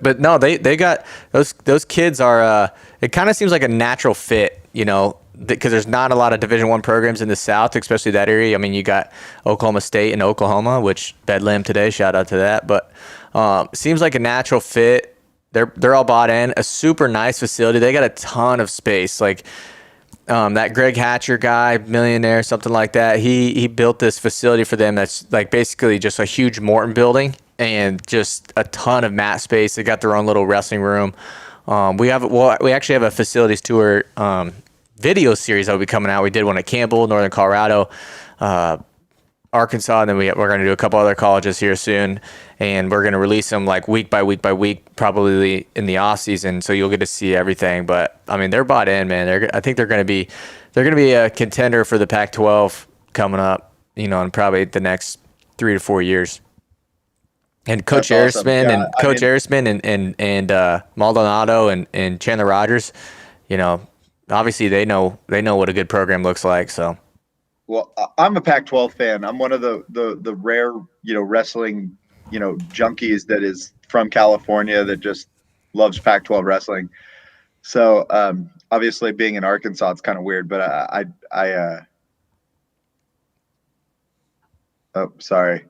But no, they got those kids are. It kind of seems like a natural fit, because there's not a lot of Division I programs in the South, especially that area. I mean, you got Oklahoma State and Oklahoma, which Bedlam today, shout out to that. But it seems like a natural fit. They're all bought in. A super nice facility. They got a ton of space. Like that Greg Hatcher guy, millionaire, something like that. He built this facility for them that's like basically just a huge Morton building and just a ton of mat space. They got their own little wrestling room. We actually have a facilities tour video series that will be coming out. We did one at Campbell, Northern Colorado, Arkansas, and then we're going to do a couple other colleges here soon, and we're going to release them like week by week by week, probably in the off season. So you'll get to see everything. But I mean, they're bought in, man. I think they're going to be a contender for the Pac-12 coming up, in probably the next 3 to 4 years. And Coach Arisman and Maldonado and Chandler Rogers, obviously they know what a good program looks like. So, well, I'm a Pac-12 fan. I'm one of the rare wrestling junkies that is from California that just loves Pac-12 wrestling. So obviously being in Arkansas, it's kind of weird. But oh, sorry.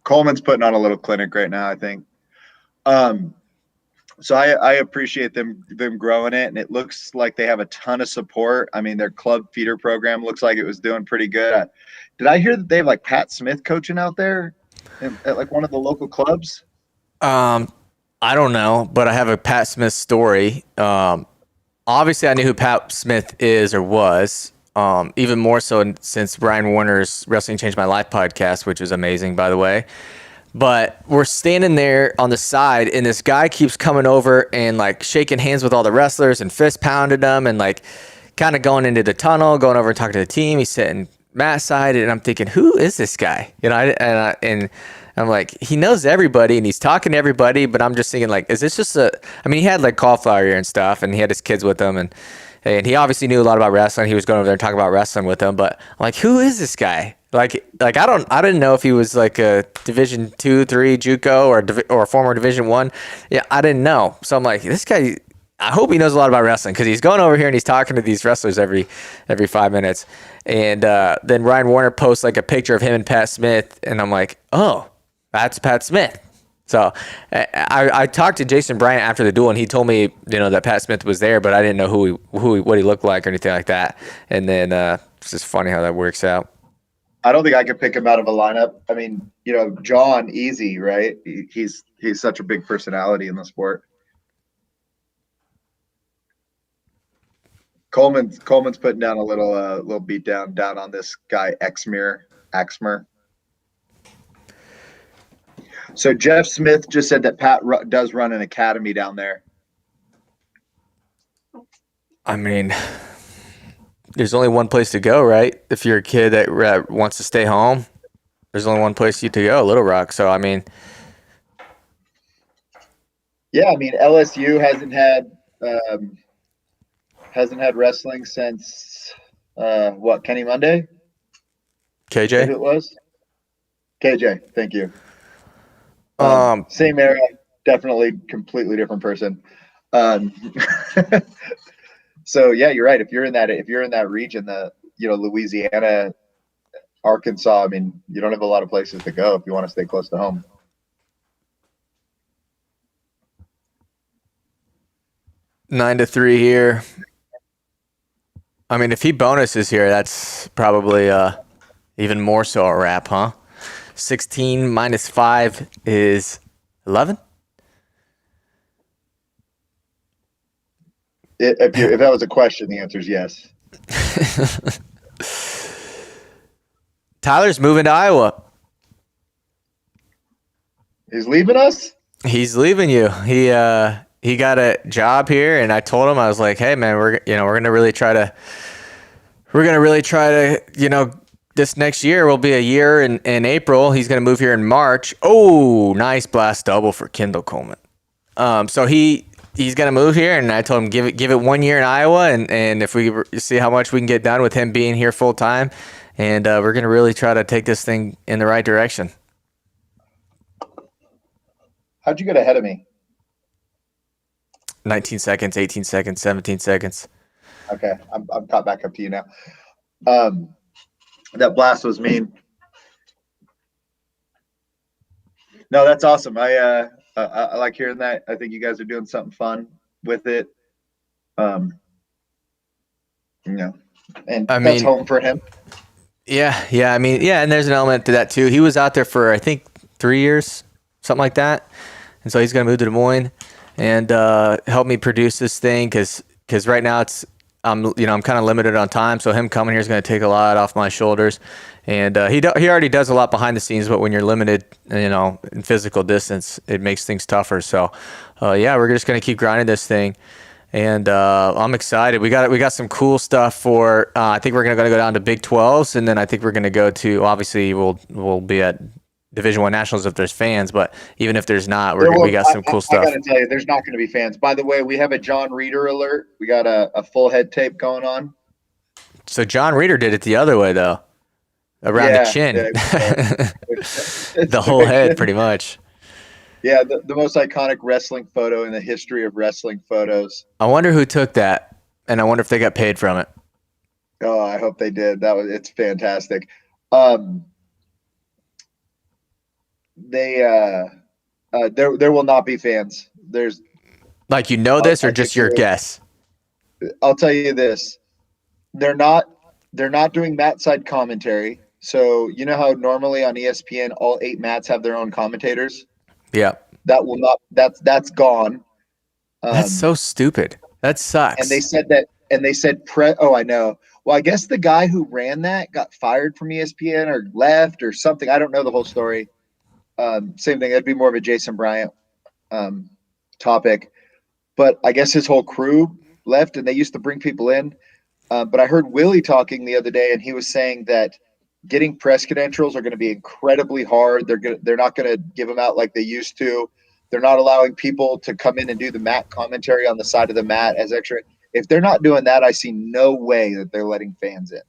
Coleman's putting on a little clinic right now, I think. So I appreciate them growing it, and it looks like they have a ton of support. I mean, their club feeder program looks like it was doing pretty good. Did I hear that they have like Pat Smith coaching out there at like one of the local clubs? I don't know, but I have a Pat Smith story. Obviously, I knew who Pat Smith is or was. Even more so since Brian Warner's Wrestling Changed My Life podcast, which was amazing, by the way. But we're standing there on the side, and this guy keeps coming over and like shaking hands with all the wrestlers and fist pounding them and like kind of going into the tunnel, going over and talking to the team. He's sitting mat side, and I'm thinking, who is this guy? And I'm like, he knows everybody and he's talking to everybody, but I'm just thinking like, is this just he had like cauliflower ear and stuff, and he had his kids with him, and he obviously knew a lot about wrestling. He was going over there and talking about wrestling with them, but I'm like, who is this guy? Like I didn't know if he was like a Division 2, 3 JUCO or a former Division 1. Yeah, I didn't know. So I'm like, this guy, I hope he knows a lot about wrestling, because he's going over here and he's talking to these wrestlers every 5 minutes. And then Ryan Warner posts like a picture of him and Pat Smith, and I'm like, oh, that's Pat Smith. So I talked to Jason Bryant after the duel, and he told me, that Pat Smith was there, but I didn't know what he looked like or anything like that. And then it's just funny how that works out. I don't think I could pick him out of a lineup. I mean, John, easy, right? He's such a big personality in the sport. Coleman's putting down a little beat down on this guy Axmer. So Jeff Smith just said that Pat does run an academy down there. I mean, there's only one place to go, right? If you're a kid that wants to stay home, there's only one place to go, Little Rock. So, I mean. Yeah, I mean, LSU hasn't had wrestling since, Kenny Monday? KJ? It was? KJ, thank you. Same era, definitely completely different person. So yeah, you're right. If you're in that region, Louisiana, Arkansas, I mean, you don't have a lot of places to go if you want to stay close to home. Nine to 3 here. I mean, if he bonuses here, that's probably even more so a wrap, huh? 16 minus 5 is 11. If that was a question, the answer is yes. Tyler's moving to Iowa. He's leaving us? He's leaving you. He got a job here, and I told him, I was like, hey man, we're gonna really try to this next year will be a year in April. He's gonna move here in March. Oh, nice blast double for Kendall Coleman. So he's gonna move here, and I told him give it 1 year in Iowa, and if we see how much we can get done with him being here full time, and we're gonna really try to take this thing in the right direction. How'd you get ahead of me? 19 seconds, 18 seconds, 17 seconds. Okay, I'm caught back up to you now. That blast was mean. No, that's awesome. I like hearing that. I think you guys are doing something fun with it. You know, and I that's mean, home for him. yeah. I mean, yeah, and there's an element to that too. He was out there for I think 3 years, something like that, and so he's gonna move to Des Moines and help me produce this thing because right now I'm kind of limited on time, so him coming here is gonna take a lot off my shoulders, and he already does a lot behind the scenes, but when you're limited, in physical distance, it makes things tougher. So, yeah, we're just gonna keep grinding this thing. And I'm excited. We got some cool stuff for. I think we're gonna go down to Big 12s, and then I think we're gonna go to. Obviously, we'll be at Division One Nationals if there's fans, but even if there's not, we got some cool I stuff. gotta tell you, there's not going to be fans. By the way, we have a John Reeder alert. We got a full head tape going on. So John Reeder did it the other way though, around the chin, the whole head, pretty much. Yeah, the most iconic wrestling photo in the history of wrestling photos. I wonder who took that, and I wonder if they got paid from it. Oh, I hope they did. It's fantastic. There will not be fans. There's like this or just your guess? I'll tell you this. They're not doing mat side commentary. So you know how normally on ESPN all 8 mats have their own commentators? Yeah. That will not that's gone. That's so stupid. That sucks. And they said oh, I know. Well, I guess the guy who ran that got fired from ESPN or left or something. I don't know the whole story. Same thing. That'd be more of a Jason Bryant topic. But I guess his whole crew left, and they used to bring people in. But I heard Willie talking the other day, and he was saying that getting press credentials are going to be incredibly hard. They're not going to give them out like they used to. They're not allowing people to come in and do the mat commentary on the side of the mat as extra. If they're not doing that, I see no way that they're letting fans in.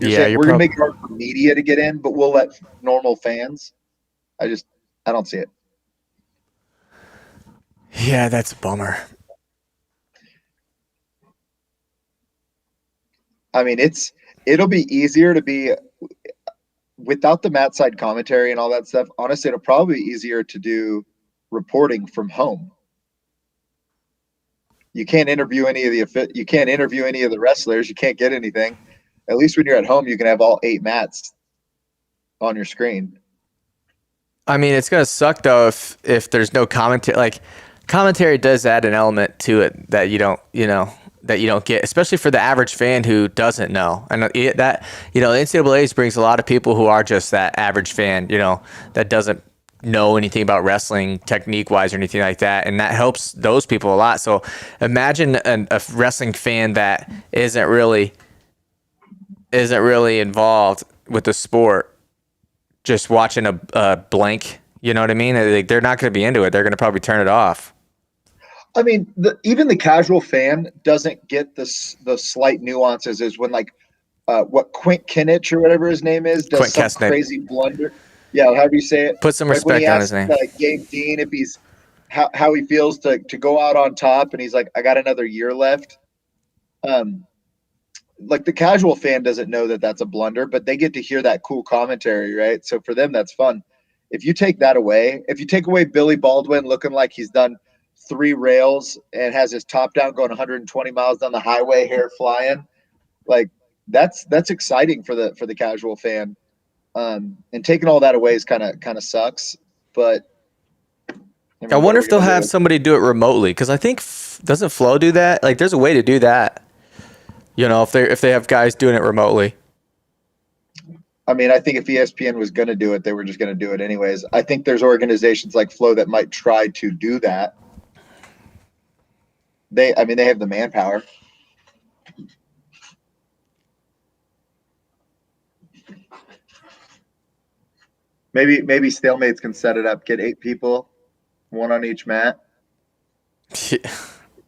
We're going to make it hard for media to get in, but we'll let normal fans. I don't see it. Yeah, that's a bummer. I mean, it'll be easier to be without the mat side commentary and all that stuff. Honestly, it'll probably be easier to do reporting from home. You can't interview any of the wrestlers. You can't get anything. At least when you're at home, you can have all 8 mats on your screen. I mean, it's gonna suck though if there's no commentary. Like, commentary does add an element to it that you don't get, especially for the average fan who doesn't know. And the NCAA brings a lot of people who are just that average fan, that doesn't know anything about wrestling technique wise or anything like that, and that helps those people a lot. So imagine a wrestling fan that isn't really involved with the sport, just watching a blank, you know what I mean? They're not going to be into it. They're going to probably turn it off. I mean, even the casual fan doesn't get the slight nuances. Is when what Quint Kinich or whatever his name is does some crazy blunder. Yeah, however you say it. Put some respect on his name. Gabe Dean, if he's how he feels to go out on top, and he's like, I got another year left. Like the casual fan doesn't know that that's a blunder, but they get to hear that cool commentary, right? So for them, that's fun. If you take that away, if you take away Billy Baldwin looking like he's done 3 rails and has his top down going 120 miles down the highway, hair flying, like that's exciting for the casual fan. And taking all that away is kind of sucks. But I wonder if they'll have somebody do it remotely, because I think doesn't Flo do that? Like, there's a way to do that. If they have guys doing it remotely. I mean, I think if ESPN was going to do it, they were just going to do it anyways. I think there's organizations like Flo that might try to do that. They have the manpower. Maybe Stalemates can set it up, get 8 people, 1 on each mat.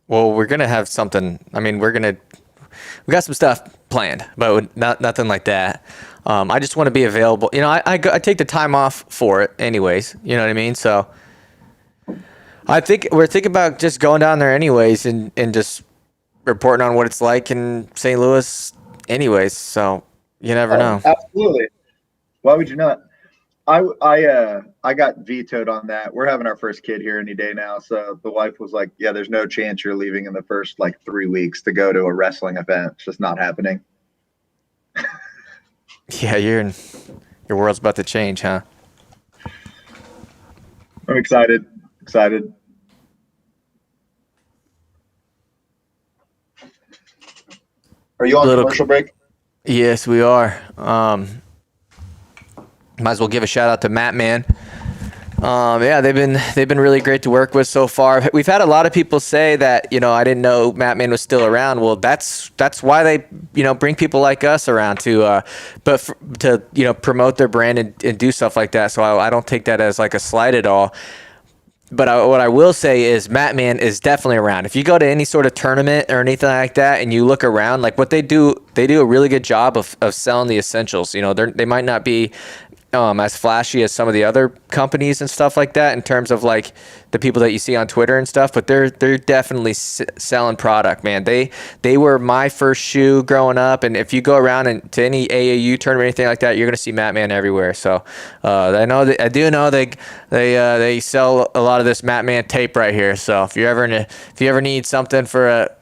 Well, we're going to have something. I mean, we got some stuff planned, but nothing like that. I just want to be available. I take the time off for it anyways. You know what I mean? So I think we're thinking about just going down there anyways and just reporting on what it's like in St. Louis anyways. So you never know. Absolutely. Why would you not? I got vetoed on that. We're having our first kid here any day now. So the wife was like, yeah, there's no chance you're leaving in the first like 3 weeks to go to a wrestling event. It's just not happening. Yeah, your world's about to change, huh? I'm excited. Excited. Are you on commercial break? Yes, we are. Might as well give a shout out to Matt Man. Yeah, they've been really great to work with so far. We've had a lot of people say that, I didn't know Matt Man was still around. Well, that's why they, bring people like us around to promote their brand and do stuff like that. So I don't take that as like a slight at all. But what I will say is Matt Man is definitely around. If you go to any sort of tournament or anything like that and you look around, like what they do a really good job of selling the essentials. They might not be as flashy as some of the other companies and stuff like that in terms of like the people that you see on Twitter and stuff, but they're definitely selling product, man. They were my first shoe growing up, and if you go around and to any AAU tournament or anything like that, you're gonna see Matt Man everywhere. So I do know they sell a lot of this Matt Man tape right here. So if you ever need something for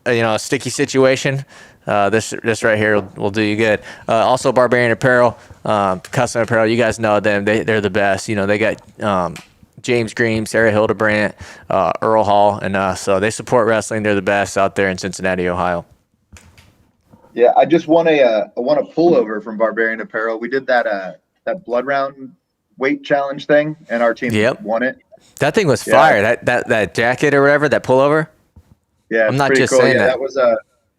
a sticky situation, this right here will do you good. Also, Barbarian Apparel, custom apparel. You guys know them. They're the best. They got James Green, Sarah Hildebrandt, Earl Hall, and so they support wrestling. They're the best out there in Cincinnati, Ohio. Yeah, I just won a pullover from Barbarian Apparel. We did that blood round weight challenge thing, and our team won it. That thing was fire. That jacket or whatever, that pullover. Yeah, I'm not just cool. saying that.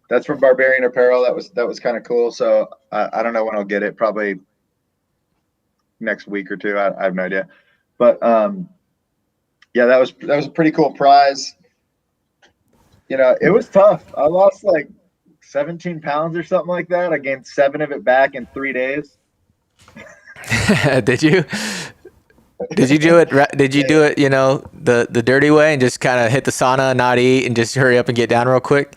That's from Barbarian Apparel. That was kind of cool. So I don't know when I'll get it. Probably next week or two. I have no idea. But that was a pretty cool prize. It was tough. I lost like 17 pounds or something like that. I gained 7 of it back in 3 days. Did you? Did you do it? Did you do it? The dirty way and just kind of hit the sauna, not eat, and just hurry up and get down real quick.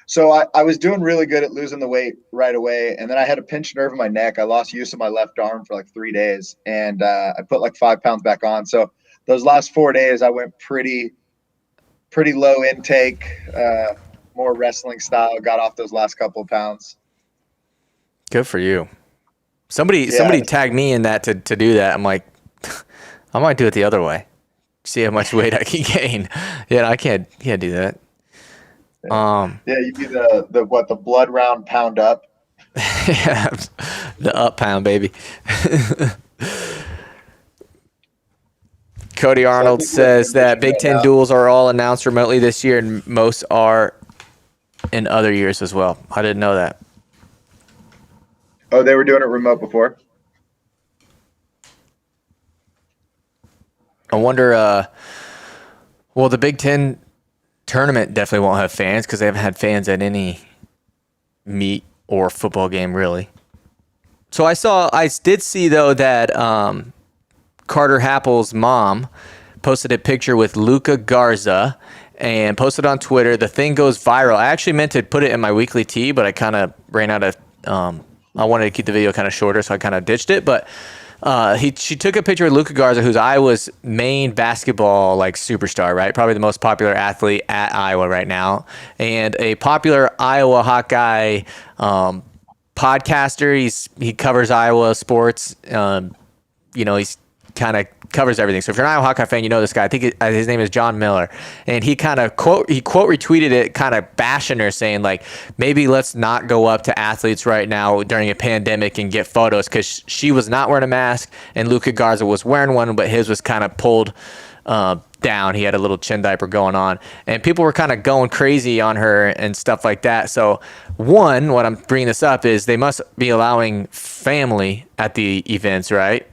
So I was doing really good at losing the weight right away. And then I had a pinched nerve in my neck. I lost use of my left arm for like 3 days. And I put like 5 pounds back on. So those last 4 days, I went pretty low intake, more wrestling style, got off those last couple of pounds. Good for you. Somebody tagged me in that to do that. I'm like, I might do it the other way. See how much weight I can gain. Yeah, I can't do that. You do the blood round pound up. Yeah, the up pound, baby. Cody Arnold says that Big Ten duels are all announced remotely this year, and most are in other years as well. I didn't know that. Oh, they were doing it remote before? I wonder, well, the Big Ten tournament definitely won't have fans because they haven't had fans at any meet or football game, really. So I did see, though, that Carter Happel's mom posted a picture with Luca Garza and posted on Twitter. The thing goes viral. I actually meant to put it in my weekly tee, but I kind of ran out of I wanted to keep the video kind of shorter, so I kind of ditched it. But she took a picture with Luca Garza, who's Iowa's main basketball superstar, right? Probably the most popular athlete at Iowa right now, and a popular Iowa Hawkeye podcaster. He covers Iowa sports. He's kind of covers everything. So if you're an Iowa Hawkeye fan, you know this guy. I think his name is John Miller, and he quote retweeted it, kind of bashing her, saying like, maybe let's not go up to athletes right now during a pandemic and get photos, because she was not wearing a mask and Luca Garza was wearing one, but his was kind of pulled down. He had a little chin diaper going on, and people were kind of going crazy on her and stuff like that. So one, what I'm bringing this up is they must be allowing family at the events, right?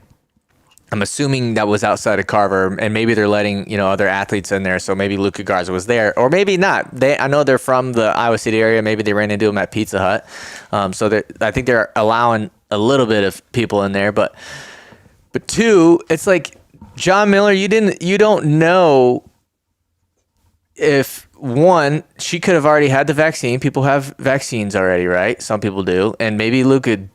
I'm assuming that was outside of Carver, and maybe they're letting other athletes in there. So maybe Luca Garza was there, or maybe not. I know they're from the Iowa City area. Maybe they ran into him at Pizza Hut. So I think they're allowing a little bit of people in there. But two, it's like John Miller, you don't know if one, she could have already had the vaccine. People have vaccines already, right? Some people do, and maybe Luke could.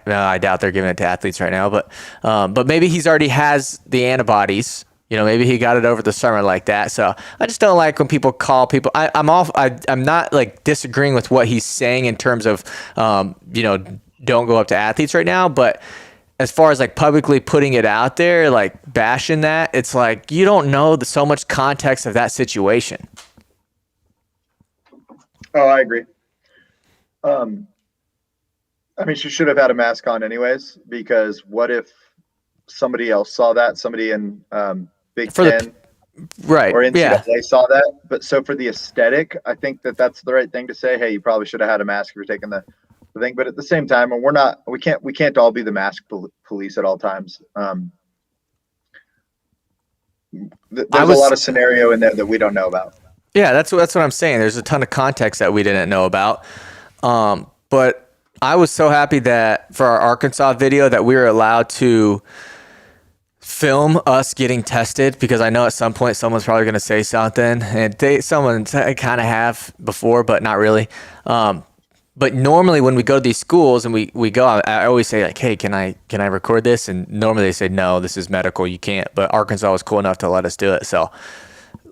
I doubt they're giving it to athletes right now, but maybe he's already has the antibodies. Maybe he got it over the summer like that. So I just don't like when people call people. I'm not like disagreeing with what he's saying in terms of, don't go up to athletes right now. But as far as like publicly putting it out there, like bashing that, it's like you don't know so much context of that situation. Oh, I agree. I mean, she should have had a mask on anyways, because what if somebody else saw that, somebody in Big Ten right, or NCAA yeah, saw that? But so for the aesthetic, I think that's the right thing to say. Hey, you probably should have had a mask if you're taking the thing. But at the same time, and we can't all be the mask police at all times. There's a lot of scenario in there that we don't know about. Yeah, that's what I'm saying. There's a ton of context that we didn't know about. But I was so happy that for our Arkansas video that we were allowed to film us getting tested, because I know at some point someone's probably going to say something, and someone kind of have before, but not really. But normally when we go to these schools and we go, I always say like, hey, can I record this? And normally they say, no, this is medical, you can't. But Arkansas was cool enough to let us do it. So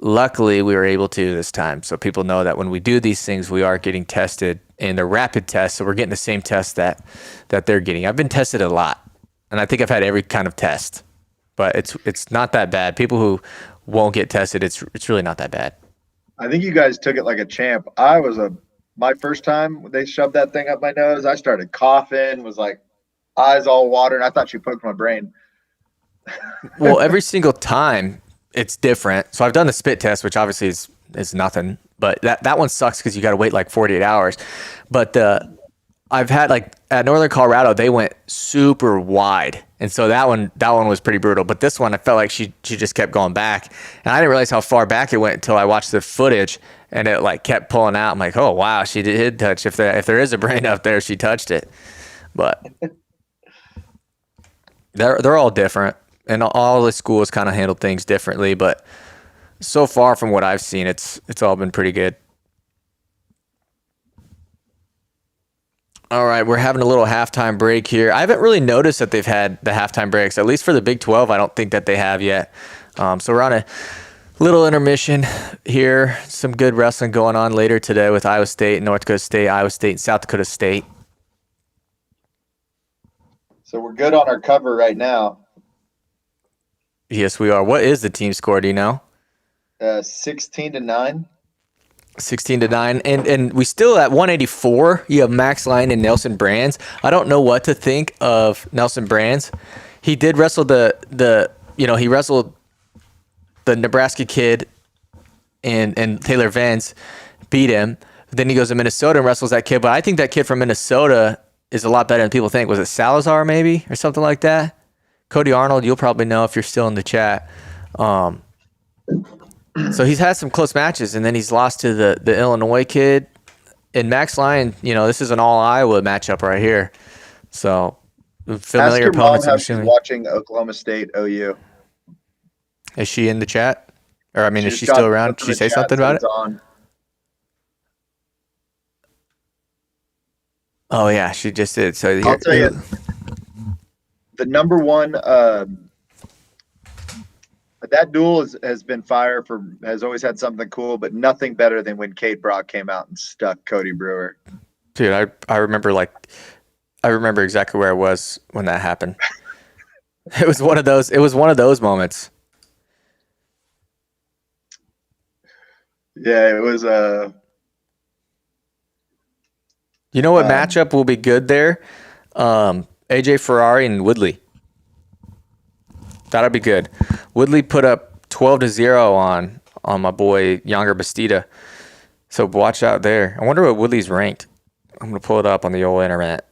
luckily we were able to this time. So people know that when we do these things, we are getting tested, and they're rapid tests. So we're getting the same test that they're getting. I've been tested a lot, and I think I've had every kind of test, but it's not that bad. People who won't get tested, it's really not that bad. I think you guys took it like a champ. My first time they shoved that thing up my nose, I started coughing, was like eyes all water, and I thought she poked my brain. Well, every single time it's different. So I've done the spit test, which obviously is nothing, but that one sucks because you got to wait like 48 hours. But I've had like at Northern Colorado, they went super wide, and so that one was pretty brutal. But this one, I felt like she just kept going back, and I didn't realize how far back it went until I watched the footage, and it like kept pulling out. I'm like, oh wow, she did touch. If there is a brain up there, she touched it. But they're all different, and all the schools kind of handle things differently. But so far from what I've seen, it's all been pretty good. All right, we're having a little halftime break here. I haven't really noticed that they've had the halftime breaks, at least for the Big 12. I don't think that they have yet. So we're on a little intermission here. Some good wrestling going on later today with Iowa State, North Dakota State, Iowa State, and South Dakota State. So we're good on our cover right now. Yes, we are. What is the team score? Do you know? 16-9. 16-9, and we still at 184. You have Max Lyon and Nelson Brands. I don't know what to think of Nelson Brands. He did wrestle he wrestled the Nebraska kid and Taylor Vance, beat him. Then he goes to Minnesota and wrestles that kid. But I think that kid from Minnesota is a lot better than people think. Was it Salazar maybe or something like that? Cody Arnold, you'll probably know if you're still in the chat. So he's had some close matches, and then he's lost to the Illinois kid. And Max Lyon, this is an all Iowa matchup right here. So familiar opponents. Ask your mom how she's watching Oklahoma State OU. Is she in the chat? Or is she still around? Did she say something about it? On. Oh yeah, she just did. So I'll tell you, the number one. That duel has been fire has always had something cool, but nothing better than when Cade Brock came out and stuck Cody Brewer. Dude, I remember exactly where I was when that happened. It was one of those moments. Yeah, it was You know what matchup will be good there? AJ Ferrari and Woodley. That'll be good. Woodley put up 12-0 on my boy Younger Bastida. So watch out there. I wonder what Woodley's ranked. I'm gonna pull it up on the old internet.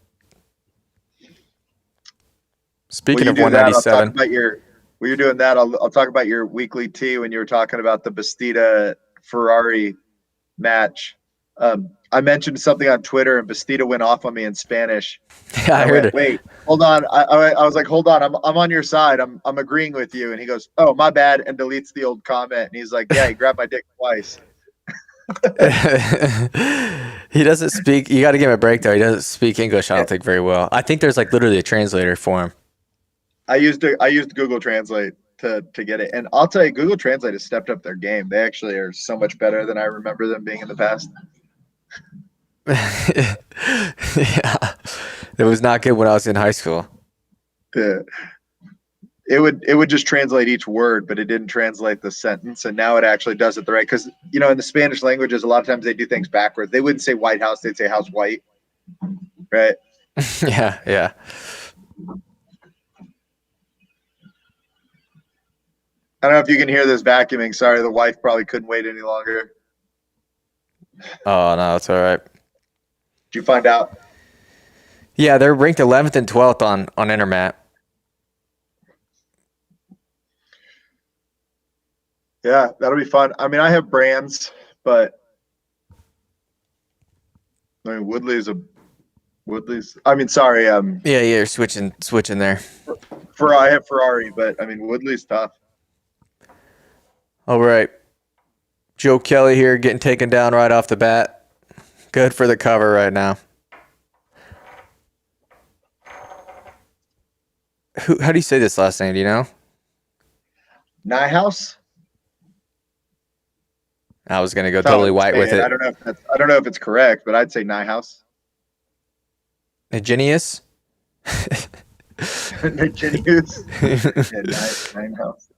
Speaking of 197, when you're doing that, I'll talk about your weekly tea when you were talking about the Bastida Ferrari match. I mentioned something on Twitter, and Bastida went off on me in Spanish. Yeah, And I I heard went, it. wait, hold on. I was like, hold on, I'm on your side. I'm agreeing with you. And he goes, oh, my bad, and deletes the old comment. And he's like, yeah, he grabbed my dick twice. He doesn't speak. You got to give him a break though. He doesn't speak English, I don't think, very well. I think there's like literally a translator for him. I used Google Translate to get it, and I'll tell you, Google Translate has stepped up their game. They actually are so much better than I remember them being in the past. Yeah, it was not good when I was in high school. Yeah. It would just translate each word, but it didn't translate the sentence. And now it actually does it the right, because in the Spanish languages, a lot of times they do things backwards. They wouldn't say White House; they'd say House White, right? Yeah, yeah. I don't know if you can hear this vacuuming. Sorry, the wife probably couldn't wait any longer. Oh no, it's all right. Did you find out? Yeah, they're ranked 11th and 12th on Intermat. Yeah, that'll be fun. I mean, I have brands, but I mean, Woodley's. I mean, sorry. Yeah, you're switching there. I have Ferrari, but I mean, Woodley's tough. All right, Joe Kelly here getting taken down right off the bat. Good for the cover right now. How do you say this last name? Do you know? Nyhouse. I was gonna go totally white with it. I don't know if it's correct, but I'd say Nyhouse. Nigenius? Nigenius. Nyhouse.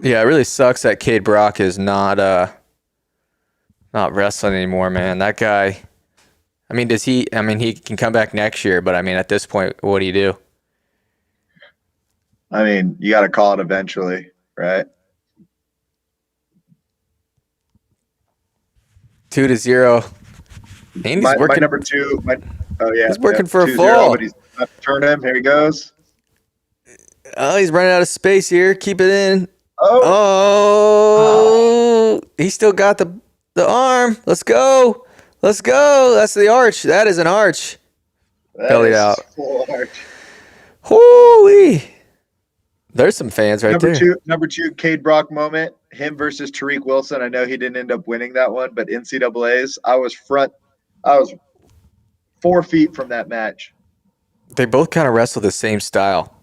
Yeah, it really sucks that Cade Brock is not wrestling anymore, man. That guy. I mean, he can come back next year, but I mean, at this point, what do you do? I mean, you got to call it eventually, right? 2-0. And he's working. My number two. Oh yeah, he's working for a fall. But he's turn him. Here he goes. Oh, he's running out of space here. Keep it in. Oh, he still got the arm. Let's go. Let's go. That's the arch. That is an arch. Belly out. Holy. There's some fans right there. Number two, Cade Brock moment. Him versus Tariq Wilson. I know he didn't end up winning that one, but NCAA's. I was 4 feet from that match. They both kind of wrestle the same style.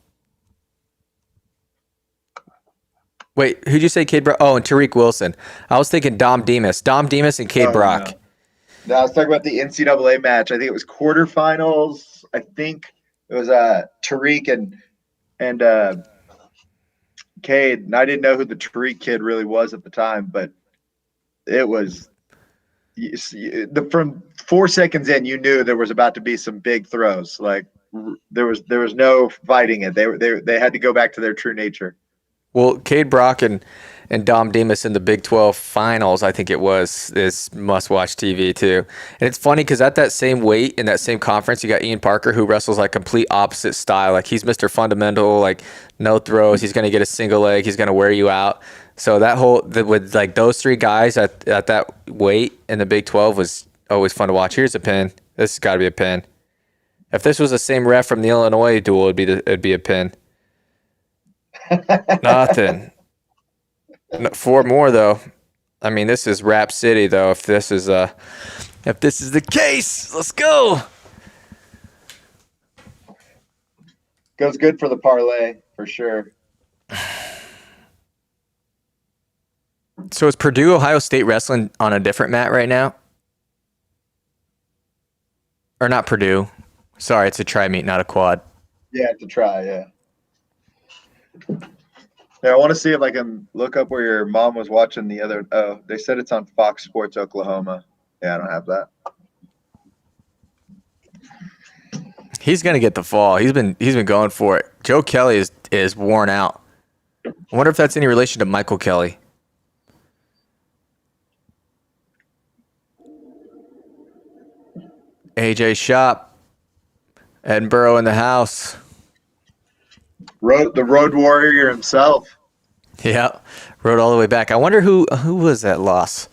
Wait, who'd you say Cade Brock? Oh, and Tariq Wilson. I was thinking Dom Demas. Dom Demas and Cade Brock. No, I was talking about the NCAA match. I think it was quarterfinals. I think it was Tariq and Cade. And I didn't know who the Tariq kid really was at the time, but it was from 4 seconds in, you knew there was about to be some big throws. Like there was no fighting it. They had to go back to their true nature. Well, Cade Brock and Dom Demas in the Big 12 finals, I think it was, is must-watch TV too. And it's funny because at that same weight in that same conference, you got Ian Parker, who wrestles like complete opposite style. Like he's Mr. Fundamental, like no throws. He's going to get a single leg. He's going to wear you out. So with like those three guys at that weight in the Big 12 was always fun to watch. Here's a pin. This has got to be a pin. If this was the same ref from the Illinois duel, it'd be a pin. Nothing. 4 more though. I mean, this is Rap City though. If this is the case, let's go. Goes good for the parlay for sure. So is Purdue Ohio State wrestling on a different mat right now? Or not Purdue? Sorry, it's a tri-meet, not a quad. Yeah, it's a try. Yeah. Yeah, I want to see if I can look up where your mom was watching the other. Oh, they said it's on Fox Sports Oklahoma. Yeah, I don't have that. He's gonna get the fall. He's been going for it. Joe Kelly is worn out. I wonder if that's any relation to Michael Kelly. AJ Shop, Edinburgh in the house. The road warrior himself. Yeah, rode all the way back. I wonder who was that loss.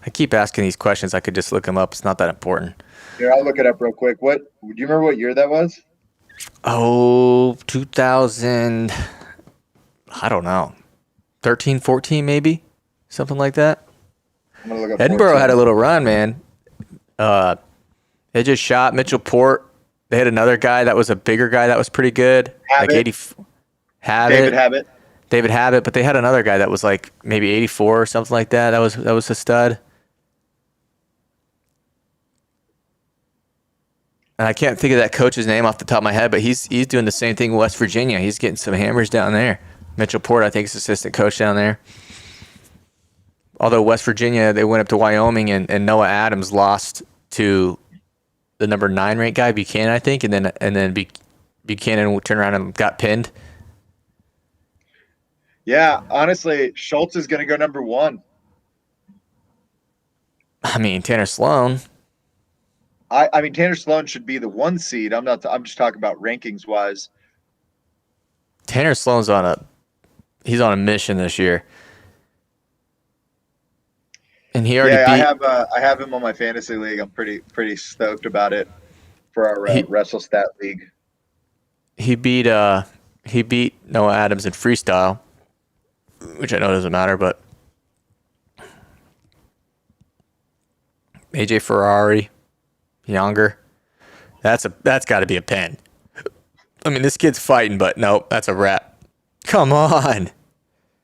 I keep asking these questions. I could just look them up. It's not that important. Here, I'll look it up real quick. Do you remember what year that was? Oh, 2000. I don't know. 13, 14 maybe? Something like that. I'm gonna look up Edinburgh 14. had a little run, man. They just shot Mitchell Port. They had another guy that was a bigger guy that was pretty good. Habit. Like 80. David Habit. David Habit, but they had another guy that was like maybe 84 or something like that. That was a stud. And I can't think of that coach's name off the top of my head, but he's doing the same thing in West Virginia. He's getting some hammers down there. Mitchell Port, I think, is assistant coach down there. Although West Virginia, they went up to Wyoming, and Noah Adams lost to the number 9 ranked guy, Buchanan, I think, and then Buchanan turned around and got pinned. Yeah, honestly, Schultz is going to go number 1. I mean, Tanner Sloan. I mean, Tanner Sloan should be the 1 seed. I'm just talking about rankings wise. Tanner Sloan's he's on a mission this year, and he already beat. I have him on my fantasy league. I'm pretty stoked about it for our WrestleStat league. He beat Noah Adams in freestyle, which I know doesn't matter, but AJ Ferrari, younger. That's got to be a pin. I mean, this kid's fighting, but nope, that's a wrap. Come on.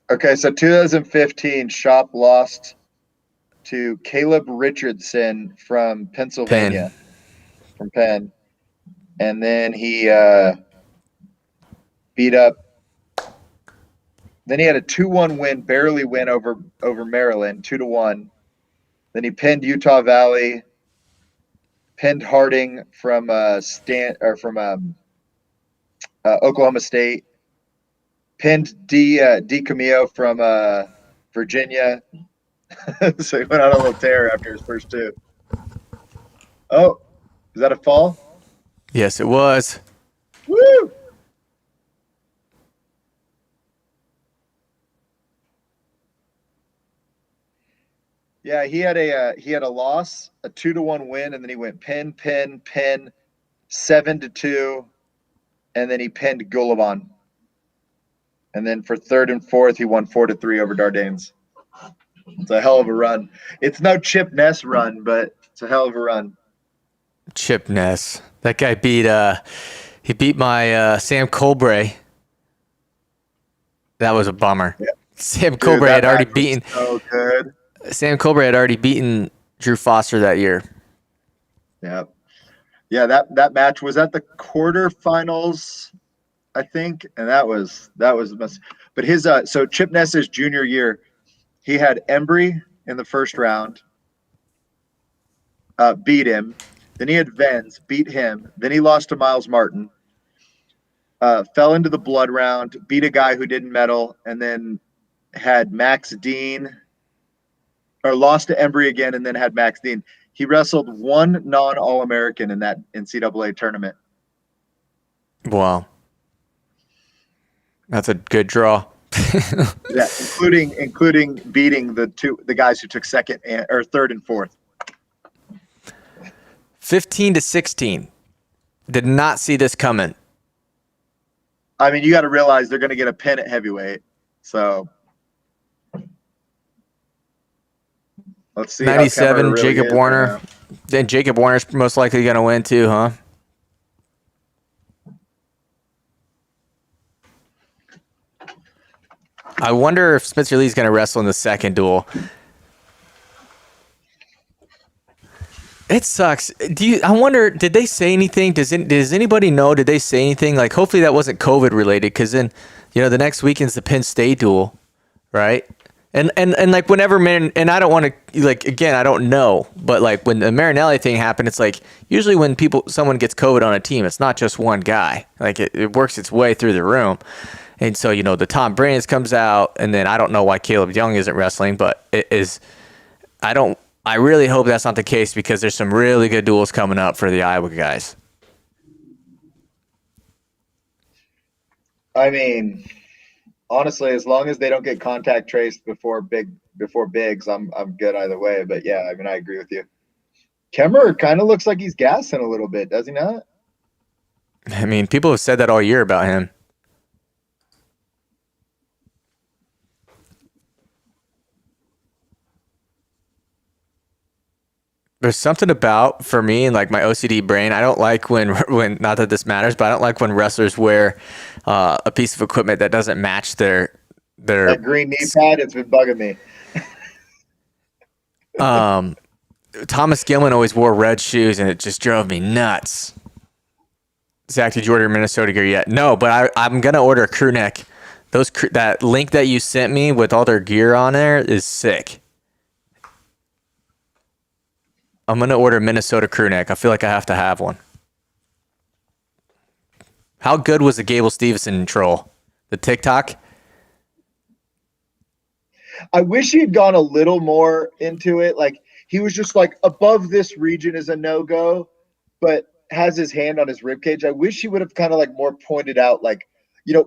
Okay, so 2015, Shop lost to Caleb Richardson from Pennsylvania, from Penn, and then he beat up. Then he had a 2-1 win, barely win over Maryland, 2-1. Then he pinned Utah Valley, pinned Harding from Oklahoma State, pinned D Camillo from Virginia. So he went on a little tear after his first 2. Oh, is that a fall? Yes, it was. Woo! Yeah, he had a loss, a 2-1 win, and then he went pin, 7-2, and then he pinned Gullivan. And then for 3rd and 4th, he won 4-3 over Dardanes. It's a hell of a run. It's no Chip Ness run, but it's a hell of a run. Chip Ness. That guy beat my Sam Colbray. That was a bummer. Yeah. Sam Colbray had already beaten. So good. Sam Colbray had already beaten Drew Foster that year. Yeah. Yeah, that match was at the quarterfinals, I think, and that was but his so Chip Ness's junior year, he had Embry in the first round, beat him. Then he had Venz, beat him. Then he lost to Miles Martin, fell into the blood round, beat a guy who didn't medal, and then had Max Dean, or lost to Embry again, and then had Max Dean. He wrestled 1 non-All-American in that NCAA tournament. Wow. That's a good draw. Yeah, including beating the guys who took 2nd or 3rd and 4th. 15-16. Did not see this coming. I mean, you got to realize they're going to get a pin at heavyweight. So let's see. 97, really Jacob Warner. Right, then Jacob Warner's most likely going to win too, huh? I wonder if Spencer Lee's going to wrestle in the second duel. It sucks. I wonder, did they say anything? Does anybody know? Did they say anything? Like, hopefully that wasn't COVID related, because then, the next weekend's the Penn State duel, right? And like whenever and I don't want to, like, again, I don't know, but like when the Marinelli thing happened, it's like usually when someone gets COVID on a team, it's not just one guy. Like it works its way through the room. And so, the Tom Brands comes out, and then I don't know why Caleb Young isn't wrestling, but it is, I really hope that's not the case, because there's some really good duels coming up for the Iowa guys. I mean, Honestly, as long as they don't get contact traced before bigs, I'm good either way. But yeah, I mean, I agree with you. Kemmer kind of looks like he's gassing a little bit, does he not? I mean, people have said that all year about him. There's something about, for me, and like my OCD brain, I don't like when not that this matters, but I don't like when wrestlers wear a piece of equipment that doesn't match That green knee pad, it's been bugging me. Thomas Gilman always wore red shoes, and it just drove me nuts. Zach, did you order Minnesota gear yet? No, but I'm gonna order a crew neck. That link that you sent me with all their gear on there is sick. I'm gonna order Minnesota crew neck. I feel like I have to have one. How good was the Gable Stevenson troll? The TikTok? I wish he had gone a little more into it. Like he was just like above this region is a no-go, but has his hand on his ribcage. I wish he would have kind of like more pointed out, like,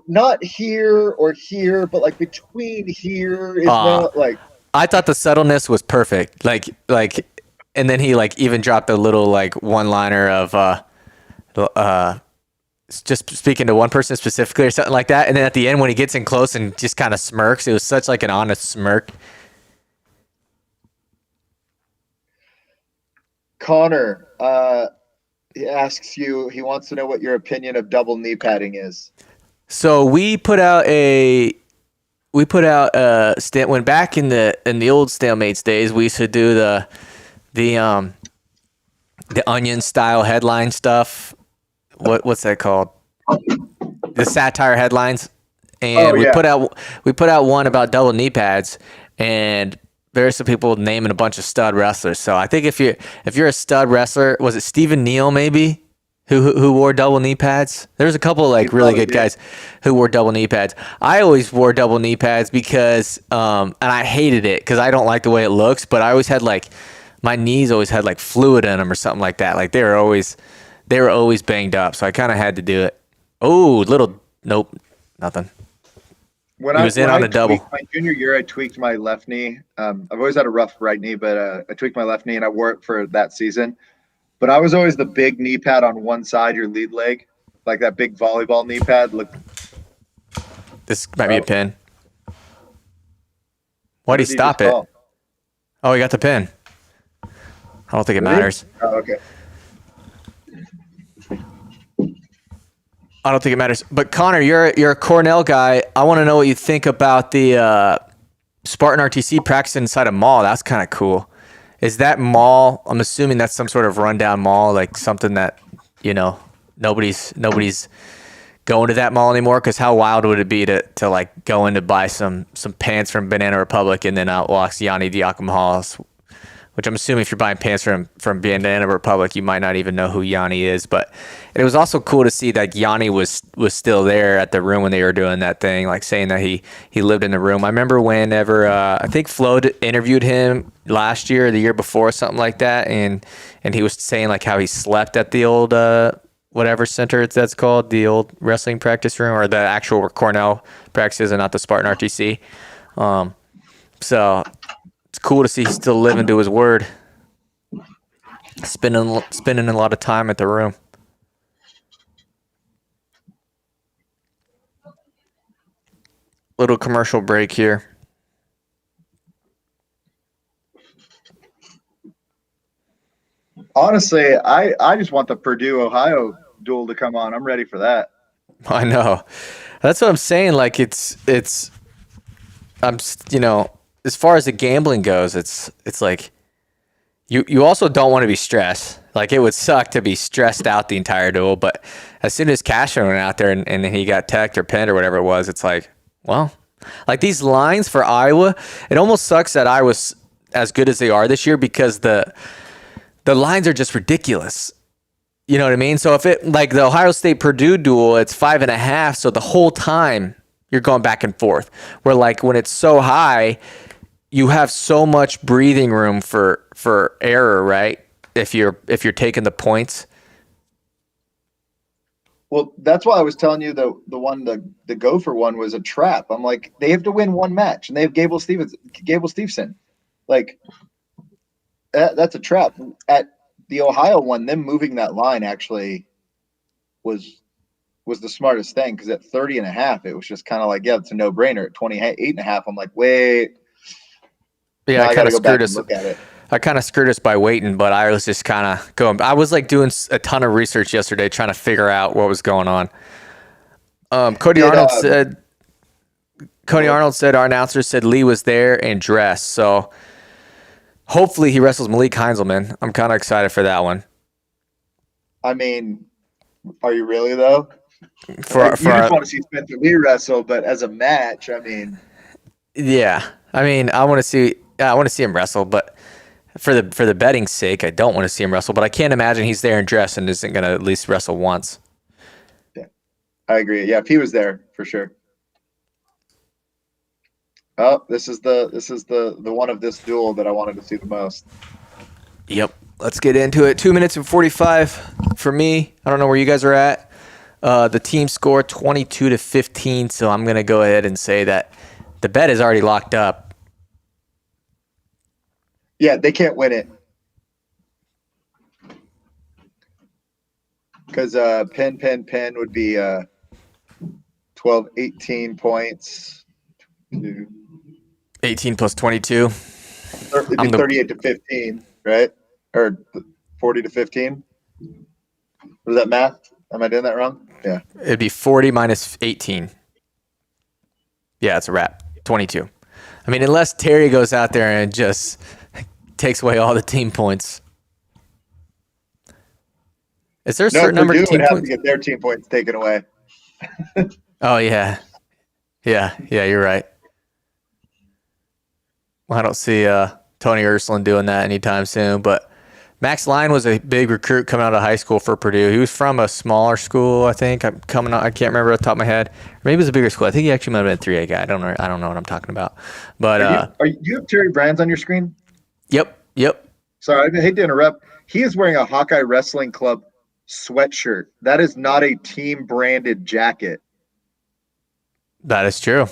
not here or here, but like between here is not like. I thought the subtleness was perfect. Like, and then he like even dropped a little like one-liner of just speaking to one person specifically or something like that. And then at the end when he gets in close and just kind of smirks, it was such like an honest smirk. Connor he asks you, he wants to know what your opinion of double knee padding is. So we put out a when back in the old Stalemates days, we used to do the onion style headline stuff. What's that called? The satire headlines. And we put out one about double knee pads, and there's some people naming a bunch of stud wrestlers. So I think if you're a stud wrestler, was it Stephen Neal maybe who wore double knee pads? There's a couple of like really good guys who wore double knee pads. I always wore double knee pads because and I hated it because I don't like the way it looks, but I always had like my knees always had like fluid in them or something like that. Like they were always banged up, so I kind of had to do it. Oh, nope, nothing. When I was in on a double. My junior year, I tweaked my left knee. I've always had a rough right knee, but I tweaked my left knee, and I wore it for that season. But I was always the big knee pad on one side, your lead leg, like that big volleyball knee pad. Look, this might be a pin. Why'd he stop it? Oh, he got the pin. I don't think it matters. Oh, okay. I don't think it matters. But Connor, you're a Cornell guy. I want to know what you think about the Spartan RTC practice inside a mall. That's kind of cool. Is that mall? I'm assuming that's some sort of rundown mall, like something that nobody's going to that mall anymore. Because how wild would it be to like go in to buy some pants from Banana Republic and then out walks Yanni Diakomahalis, which I'm assuming if you're buying pants from Banana Republic, you might not even know who Yanni is. But it was also cool to see that Yanni was still there at the room when they were doing that thing, like saying that he lived in the room. I remember whenever I think Flo interviewed him last year or the year before, something like that, and he was saying like how he slept at the old whatever center that's called, the old wrestling practice room, or the actual Cornell practices and not the Spartan RTC. So it's cool to see he's still living to his word, spending a lot of time at the room. Little commercial break here. Honestly, I just want the Purdue Ohio duel to come on. I'm ready for that. I know. That's what I'm saying. Like as far as the gambling goes, it's like you also don't want to be stressed. Like it would suck to be stressed out the entire duel, but as soon as Cashman went out there and he got teched or pinned or whatever it was, it's like, well, like these lines for Iowa, it almost sucks that Iowa's as good as they are this year because the lines are just ridiculous. You know what I mean? So if it like the Ohio State Purdue duel, it's 5.5. So the whole time you're going back and forth. Where like when it's so high, you have so much breathing room for error, right? If you're taking the points. Well, that's why I was telling you the Gopher one was a trap. I'm like, they have to win one match, and they have Gable Steveson. Like that's a trap. At the Ohio one, them moving that line actually was the smartest thing, because at 30.5, it was just kind of like, yeah, it's a no brainer. At 28.5, I'm like, wait. Yeah, I got to go back and look at it. I kind of screwed us by waiting, but I was just kind of going. I was like doing a ton of research yesterday, trying to figure out what was going on. Cody Arnold said our announcer said Lee was there and dressed. So hopefully he wrestles Malik Heinzelman. I'm kind of excited for that one. I mean, are you really though? You just want to see Spencer Lee wrestle, but as a match, I mean, yeah, I mean, I want to see him wrestle, but for the betting's sake, I don't want to see him wrestle. But I can't imagine he's there and dressed and isn't going to at least wrestle once. Yeah, I agree. Yeah, if he was there, for sure. Oh, this is the one of this duel that I wanted to see the most. Yep. Let's get into it. 2 minutes and 45 for me. I don't know where you guys are at. The team scored 22-15, so I'm going to go ahead and say that the bet is already locked up. Yeah, they can't win it. Because Penn would be 12, 18 points. 18 plus 22. It'd be 38-15, right? Or 40-15. Was that math? Am I doing that wrong? Yeah. It'd be 40 minus 18. Yeah, it's a wrap. 22. I mean, unless Terry goes out there and just takes away all the team points. Is there a certain number of team points? Purdue would have points? to get their team points taken away. Oh, yeah. Yeah, you're right. Well, I don't see Tony Ursuline doing that anytime soon, but Max Line was a big recruit coming out of high school for Purdue. He was from a smaller school, I think. I can't remember off the top of my head. Or maybe it was a bigger school. I think he actually might have been a 3A guy. I don't know what I'm talking about. But do you have Terry Brands on your screen? Yep. Sorry, I hate to interrupt. He is wearing a Hawkeye Wrestling Club sweatshirt. That is not a team branded jacket. That is true.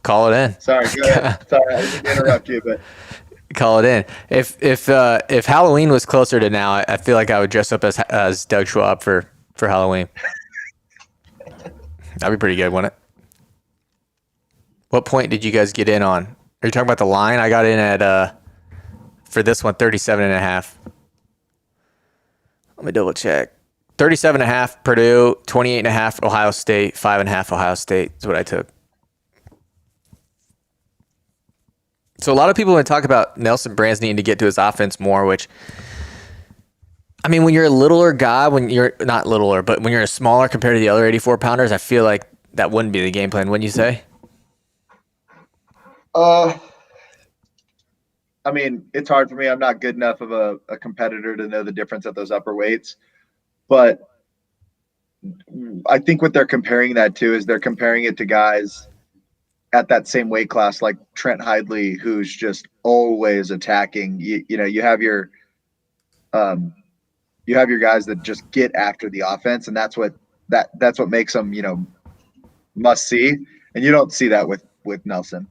Call it in. Sorry, go ahead. Sorry, I didn't interrupt you, but call it in. If Halloween was closer to now, I feel like I would dress up as Doug Schwab for Halloween. That'd be pretty good, wouldn't it? What point did you guys get in on? Are you talking about the line? I got in at for this one 37.5. Let me double check. 37.5 Purdue, 28.5 Ohio State, 5.5 Ohio State is what I took. So a lot of people want to talk about Nelson Brands needing to get to his offense more, which, I mean, when you're a littler guy, when you're not littler, but when you're a smaller compared to the other 84 pounders, I feel like that wouldn't be the game plan, wouldn't you say? I mean, it's hard for me. I'm not good enough of a competitor to know the difference at those upper weights. But I think what they're comparing that to is they're comparing it to guys at that same weight class, like Trent Hidley, who's just always attacking. You have your guys that just get after the offense, and that's what makes them, must see. And you don't see that with Nelson.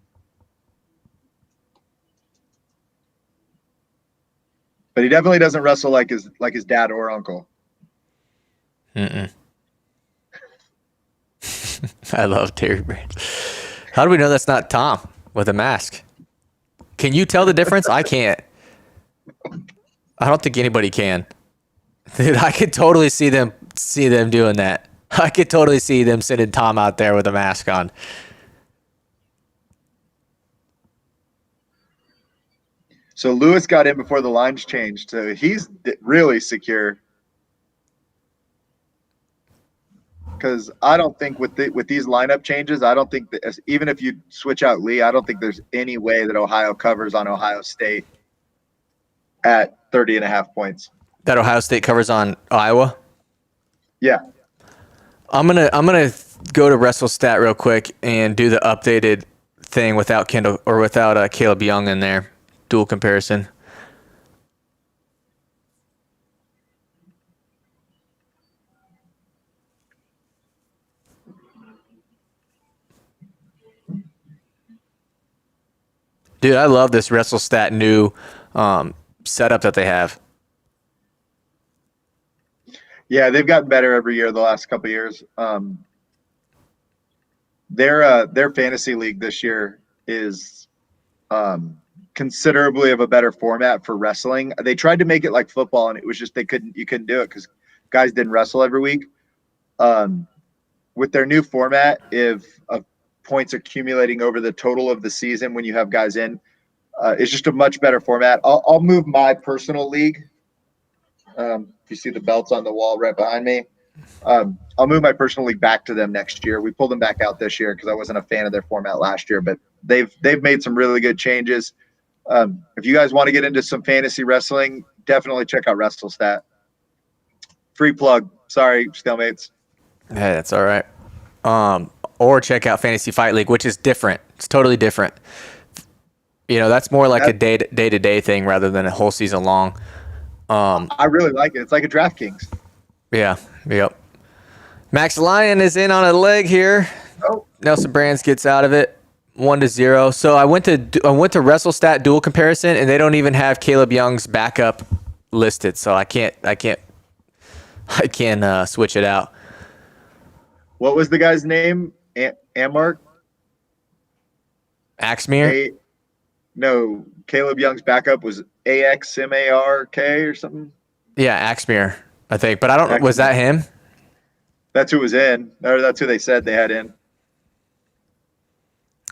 But he definitely doesn't wrestle like his dad or uncle. I love Terry Brands. How do we know that's not Tom with a mask? Can you tell the difference? I can't. I don't think anybody can. Dude, I could totally see them doing that. I could totally see them sending Tom out there with a mask on. So Lewis got in before the lines changed, so he's really secure. Because I don't think with these lineup changes, I don't think that even if you switch out Lee, I don't think there's any way that Ohio covers on Ohio State at 30.5 points. That Ohio State covers on Iowa? Yeah. I'm gonna go to WrestleStat real quick and do the updated thing without Caleb Young in there. Dual comparison. Dude, I love this WrestleStat new setup that they have. Yeah, they've gotten better every year the last couple of years. Their fantasy league this year is considerably of a better format for wrestling. They tried to make it like football, and it was just you couldn't do it because guys didn't wrestle every week. With their new format, if points accumulating over the total of the season when you have guys in, it's just a much better format. I'll move my personal league. If you see the belts on the wall right behind me, I'll move my personal league back to them next year. We pulled them back out this year because I wasn't a fan of their format last year, but they've made some really good changes. If you guys want to get into some fantasy wrestling, definitely check out WrestleStat. Free plug. Sorry, stalemates. Hey, that's all right. Or check out Fantasy Fight League, which is different. It's totally different. You know, that's more like a day-to-day thing rather than a whole season long. I really like it. It's like a DraftKings. Yeah. Yep. Max Lyon is in on a leg here. Oh. Nelson Brands gets out of it 1-0. So I went to WrestleStat dual comparison, and they don't even have Caleb Young's backup listed. So I can't switch it out. What was the guy's name? Amark? Axmere? No, Caleb Young's backup was AXMARK or something. Yeah, Axmere, I think. But I don't know. Was that him? That's who was in. Or that's who they said they had in.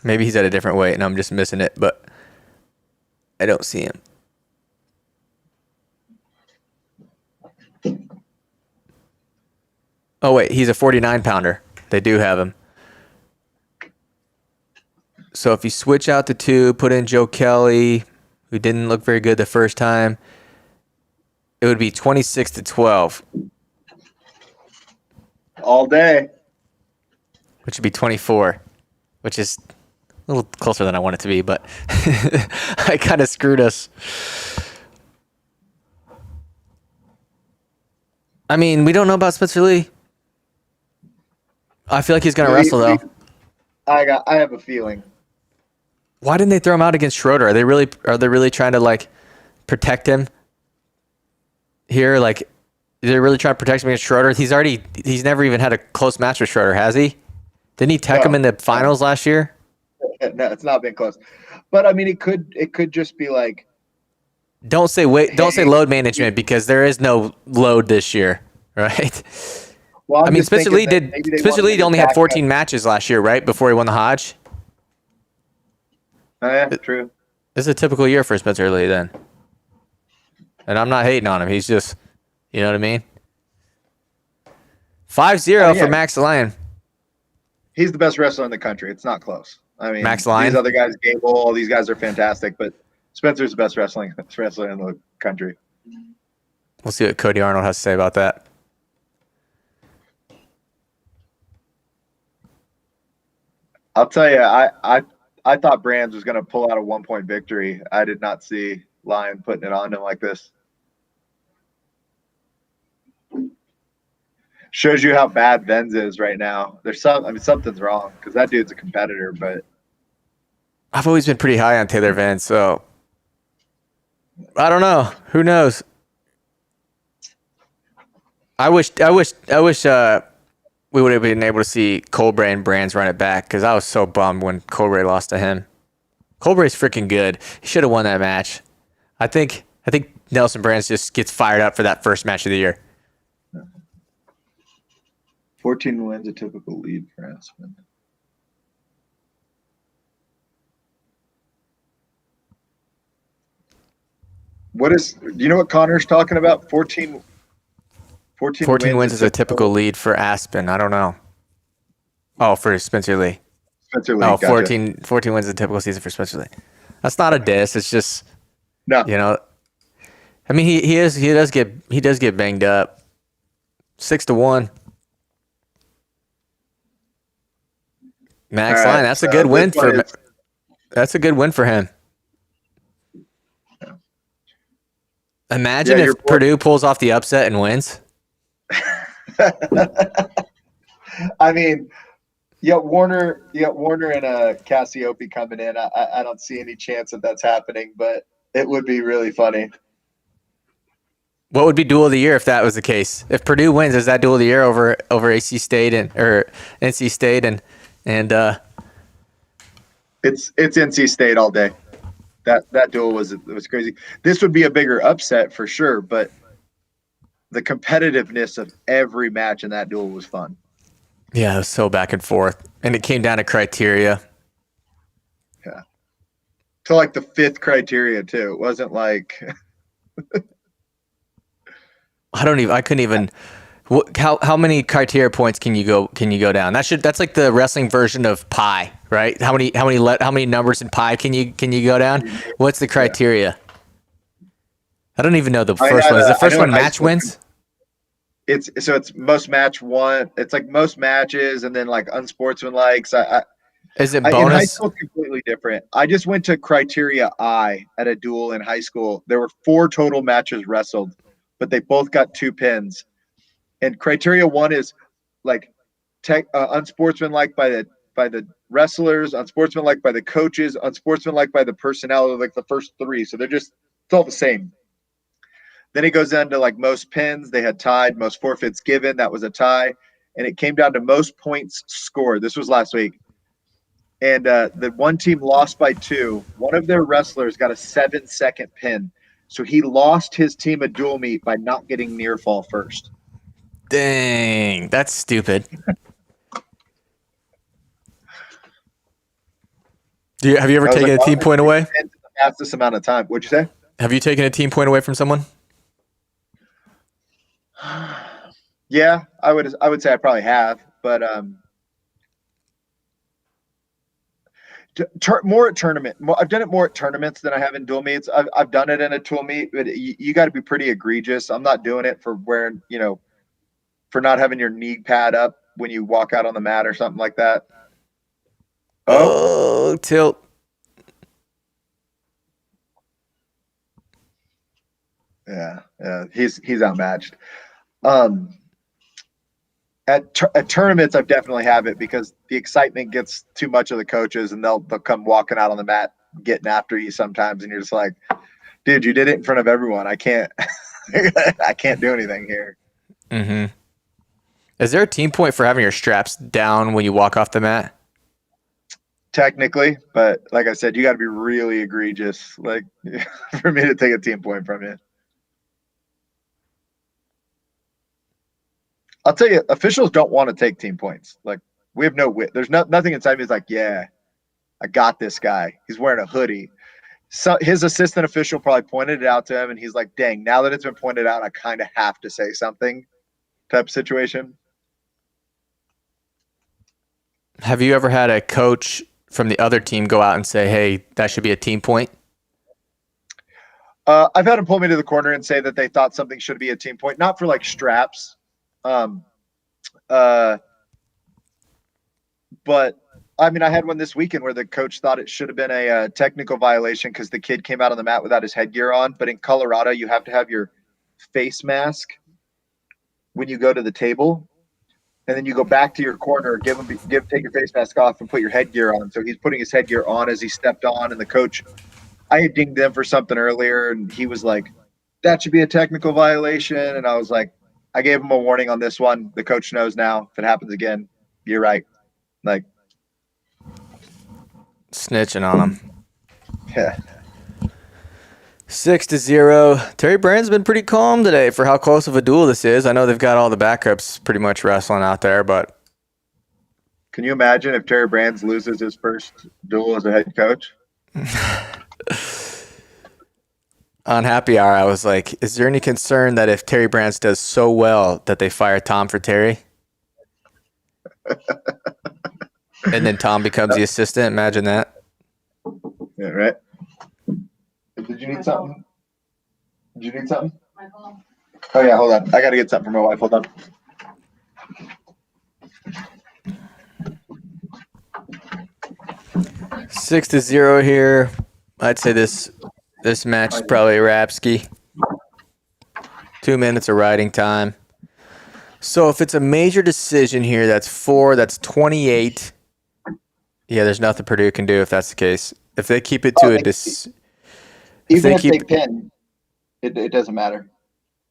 Maybe he's at a different weight and I'm just missing it, but I don't see him. Oh, wait, he's a 49-pounder. They do have him. So if you switch out the two, put in Joe Kelly, who didn't look very good the first time, it would be 26-12. All day. Which would be 24, which is a little closer than I want it to be, but I kind of screwed us. I mean, we don't know about Spencer Lee. I feel like he's going to wrestle, though. I have a feeling. Why didn't they throw him out against Schroeder? Are they really trying to like protect him here? Like, they're really trying to protect him against Schroeder. He's never even had a close match with Schroeder, has he? Didn't he tech him in the finals last year? No, it's not been close. But I mean, it could just be like. Don't say load management because there is no load this year, right? Well, I mean, Spencer Lee only had 14 matches last year, right? Before he won the Hodge. Oh, yeah, true. This is a typical year for Spencer Lee then. And I'm not hating on him. He's just, you know what I mean? 5-0 for Max Lyon. He's the best wrestler in the country. It's not close. I mean, Max Lyon? These other guys, Gable, all these guys are fantastic, but Spencer's the best wrestler in the country. We'll see what Cody Arnold has to say about that. I'll tell you, I thought Brands was going to pull out a 1-point victory. I did not see Lyon putting it on him like this. Shows you how bad Venz is right now. Something's wrong because that dude's a competitor, but I've always been pretty high on Taylor Venz, so I don't know. Who knows? I wish we would have been able to see Colbray and Brands run it back because I was so bummed when Colbray lost to him. Colbray's freaking good. He should have won that match. I think Nelson Brands just gets fired up for that first match of the year. 14 wins, a typical lead for Aspen. Do you know what Connor's talking about? 14 wins is a typical lead for Aspen. I don't know. Oh, for Spencer Lee. Spencer Lee. Oh, gotcha. 14 wins is a typical season for Spencer Lee. That's not a diss. It's just, no. You know, I mean, he does get banged up. 6-1. Max Lyon. That's a good win for. That's a good win for him. Imagine if Purdue pulls off the upset and wins. I mean, Warner and Cassiope coming in. I don't see any chance that that's happening, but it would be really funny. What would be duel of the year if that was the case? If Purdue wins, is that duel of the year over AC State or NC State and it's NC State all day. That duel was crazy. This would be a bigger upset for sure, but the competitiveness of every match in that duel was fun. Yeah, it was so back and forth, and it came down to criteria. Yeah, to like the fifth criteria too. It wasn't like I couldn't even. How many criteria points can you go down? That's like the wrestling version of pi, right? How many numbers in pi can you go down? What's the criteria? I don't even know the first one. Is the first one match wins? It's most match one. It's like most matches, and then like unsportsmanlike. Is it bonus? In high school, it's completely different. I just went to criteria I at a duel in high school. There were 4 total matches wrestled, but they both got 2 pins. And criteria 1 is like unsportsmanlike by the wrestlers, unsportsmanlike by the coaches, unsportsmanlike by the personnel. Like the first 3, so it's all the same. Then it goes down to like most pins. They had tied. Most forfeits given. That was a tie. And it came down to most points scored. This was last week. And the one team lost by 2. One of their wrestlers got a 7-second pin. So he lost his team a dual meet by not getting near fall first. Dang, that's stupid. Have you ever taken a team point away? Fastest amount of time. What'd you say? Have you taken a team point away from someone? Yeah, I would say I probably have, but more at tournament. I've done it more at tournaments than I have in dual meets. I've done it in a dual meet, but you got to be pretty egregious. I'm not doing it for wearing, for not having your knee pad up when you walk out on the mat or something like that. Oh, tilt. Yeah, he's outmatched. At tournaments, I've definitely have it because the excitement gets too much of the coaches, and they'll come walking out on the mat, getting after you sometimes, and you're just like, dude, you did it in front of everyone. I can't, I can't do anything here. Mm-hmm. Is there a team point for having your straps down when you walk off the mat? Technically, but like I said, you got to be really egregious, like for me to take a team point from you. I'll tell you, officials don't want to take team points. Like we have there's nothing inside me is like, yeah, I got this guy. He's wearing a hoodie. So his assistant official probably pointed it out to him, and he's like, dang, now that it's been pointed out, I kind of have to say something type of situation. Have you ever had a coach from the other team go out and say, hey, that should be a team point? I've had them pull me to the corner and say that they thought something should be a team point, not for like straps. But I mean, I had one this weekend where the coach thought it should have been a technical violation because the kid came out on the mat without his headgear on. But in Colorado, you have to have your face mask when you go to the table, and then you go back to your corner, take your face mask off and put your headgear on. So he's putting his headgear on as he stepped on, and the coach, I had dinged them for something earlier, and he was like, that should be a technical violation. And I was like, I gave him a warning on this one. The coach knows now. If it happens again, you're right. Like snitching on him. Yeah. 6-0. Terry Brand's been pretty calm today for how close of a duel this is. I know they've got all the backups pretty much wrestling out there, but can you imagine if Terry Brands loses his first duel as a head coach? On Happy Hour, I was like, is there any concern that if Terry Brands does so well that they fire Tom for Terry? And then Tom becomes the assistant? Imagine that. Yeah, right. Did you need something? Oh, yeah, hold on. I got to get something for my wife. Hold on. Six to 0 here. I'd say this match is probably a Rapsky. 2 minutes of riding time. So if it's a major decision here, that's 28. Yeah, there's nothing Purdue can do if that's the case. If they keep it Oh, to a if even they if they keep pin, it doesn't matter.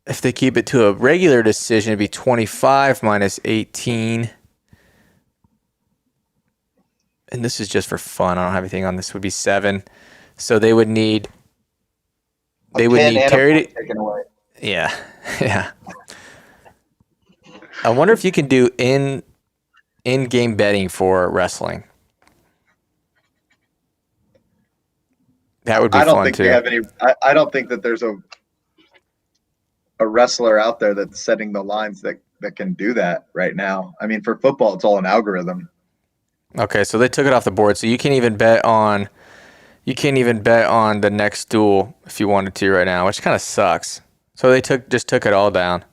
if they keep it to a regular decision, it'd be 25 minus 18. And this is just for fun. I don't have anything on this. Would be 7. So they would need A pin and a Terry point taken away. yeah. Yeah. I wonder if you can do in-game betting for wrestling. That would be I don't fun think they too. have any. I don't think that there's a wrestler out there that's setting the lines that can do that right now. I mean, for football, it's all an algorithm. Okay, so they took it off the board. So you can't even bet on the next duel if you wanted to right now, which kind of sucks. So they just took it all down.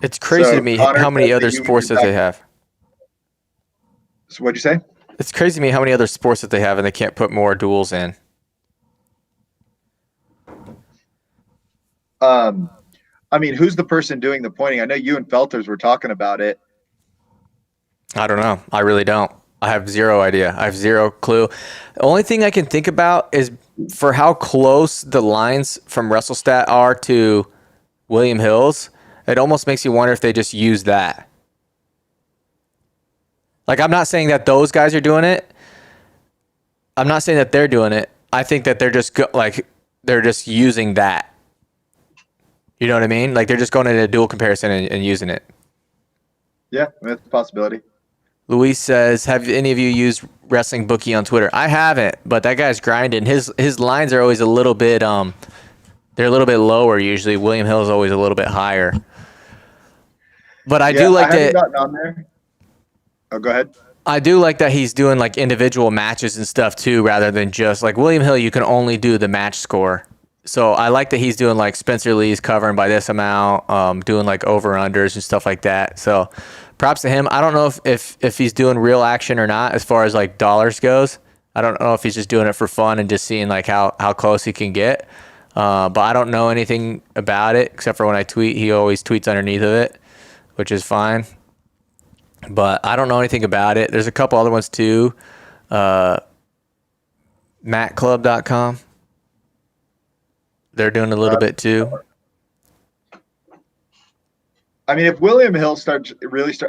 It's crazy to So me Connor how many says other that you would sports do that they that. have. So what'd you say? It's crazy to me how many other sports that they have and they can't put more duels in. I mean, who's the person doing the pointing? I know you and Felters were talking about it. I don't know. I really don't. I have zero idea. I have zero clue. The only thing I can think about is for how close the lines from WrestleStat are to William Hill's, it almost makes you wonder if they just use that. Like, I'm not saying that those guys are doing it. I'm not saying that they're doing it. I think that they're just using that. You know what I mean? Like, they're just going into a dual comparison and using it. Yeah, that's a possibility. Luis says, have any of you used Wrestling Bookie on Twitter? I haven't, but that guy's grinding. His lines are always a little bit they're a little bit lower usually. William Hill is always a little bit higher. But I do like I haven't that. gotten on there. Oh, go ahead. I do like that he's doing like individual matches and stuff too, rather than just like William Hill. You can only do the match score. So I like that he's doing like Spencer Lee's covering by this amount, doing like over unders and stuff like that. So props to him. I don't know if he's doing real action or not as far as like dollars goes. I don't know if he's just doing it for fun and just seeing like how close he can get. But I don't know anything about it except for when I tweet. He always tweets underneath of it, which is fine. But I don't know anything about it. There's a couple other ones too. MatClub.com. They're doing a little bit too. I mean, if William Hill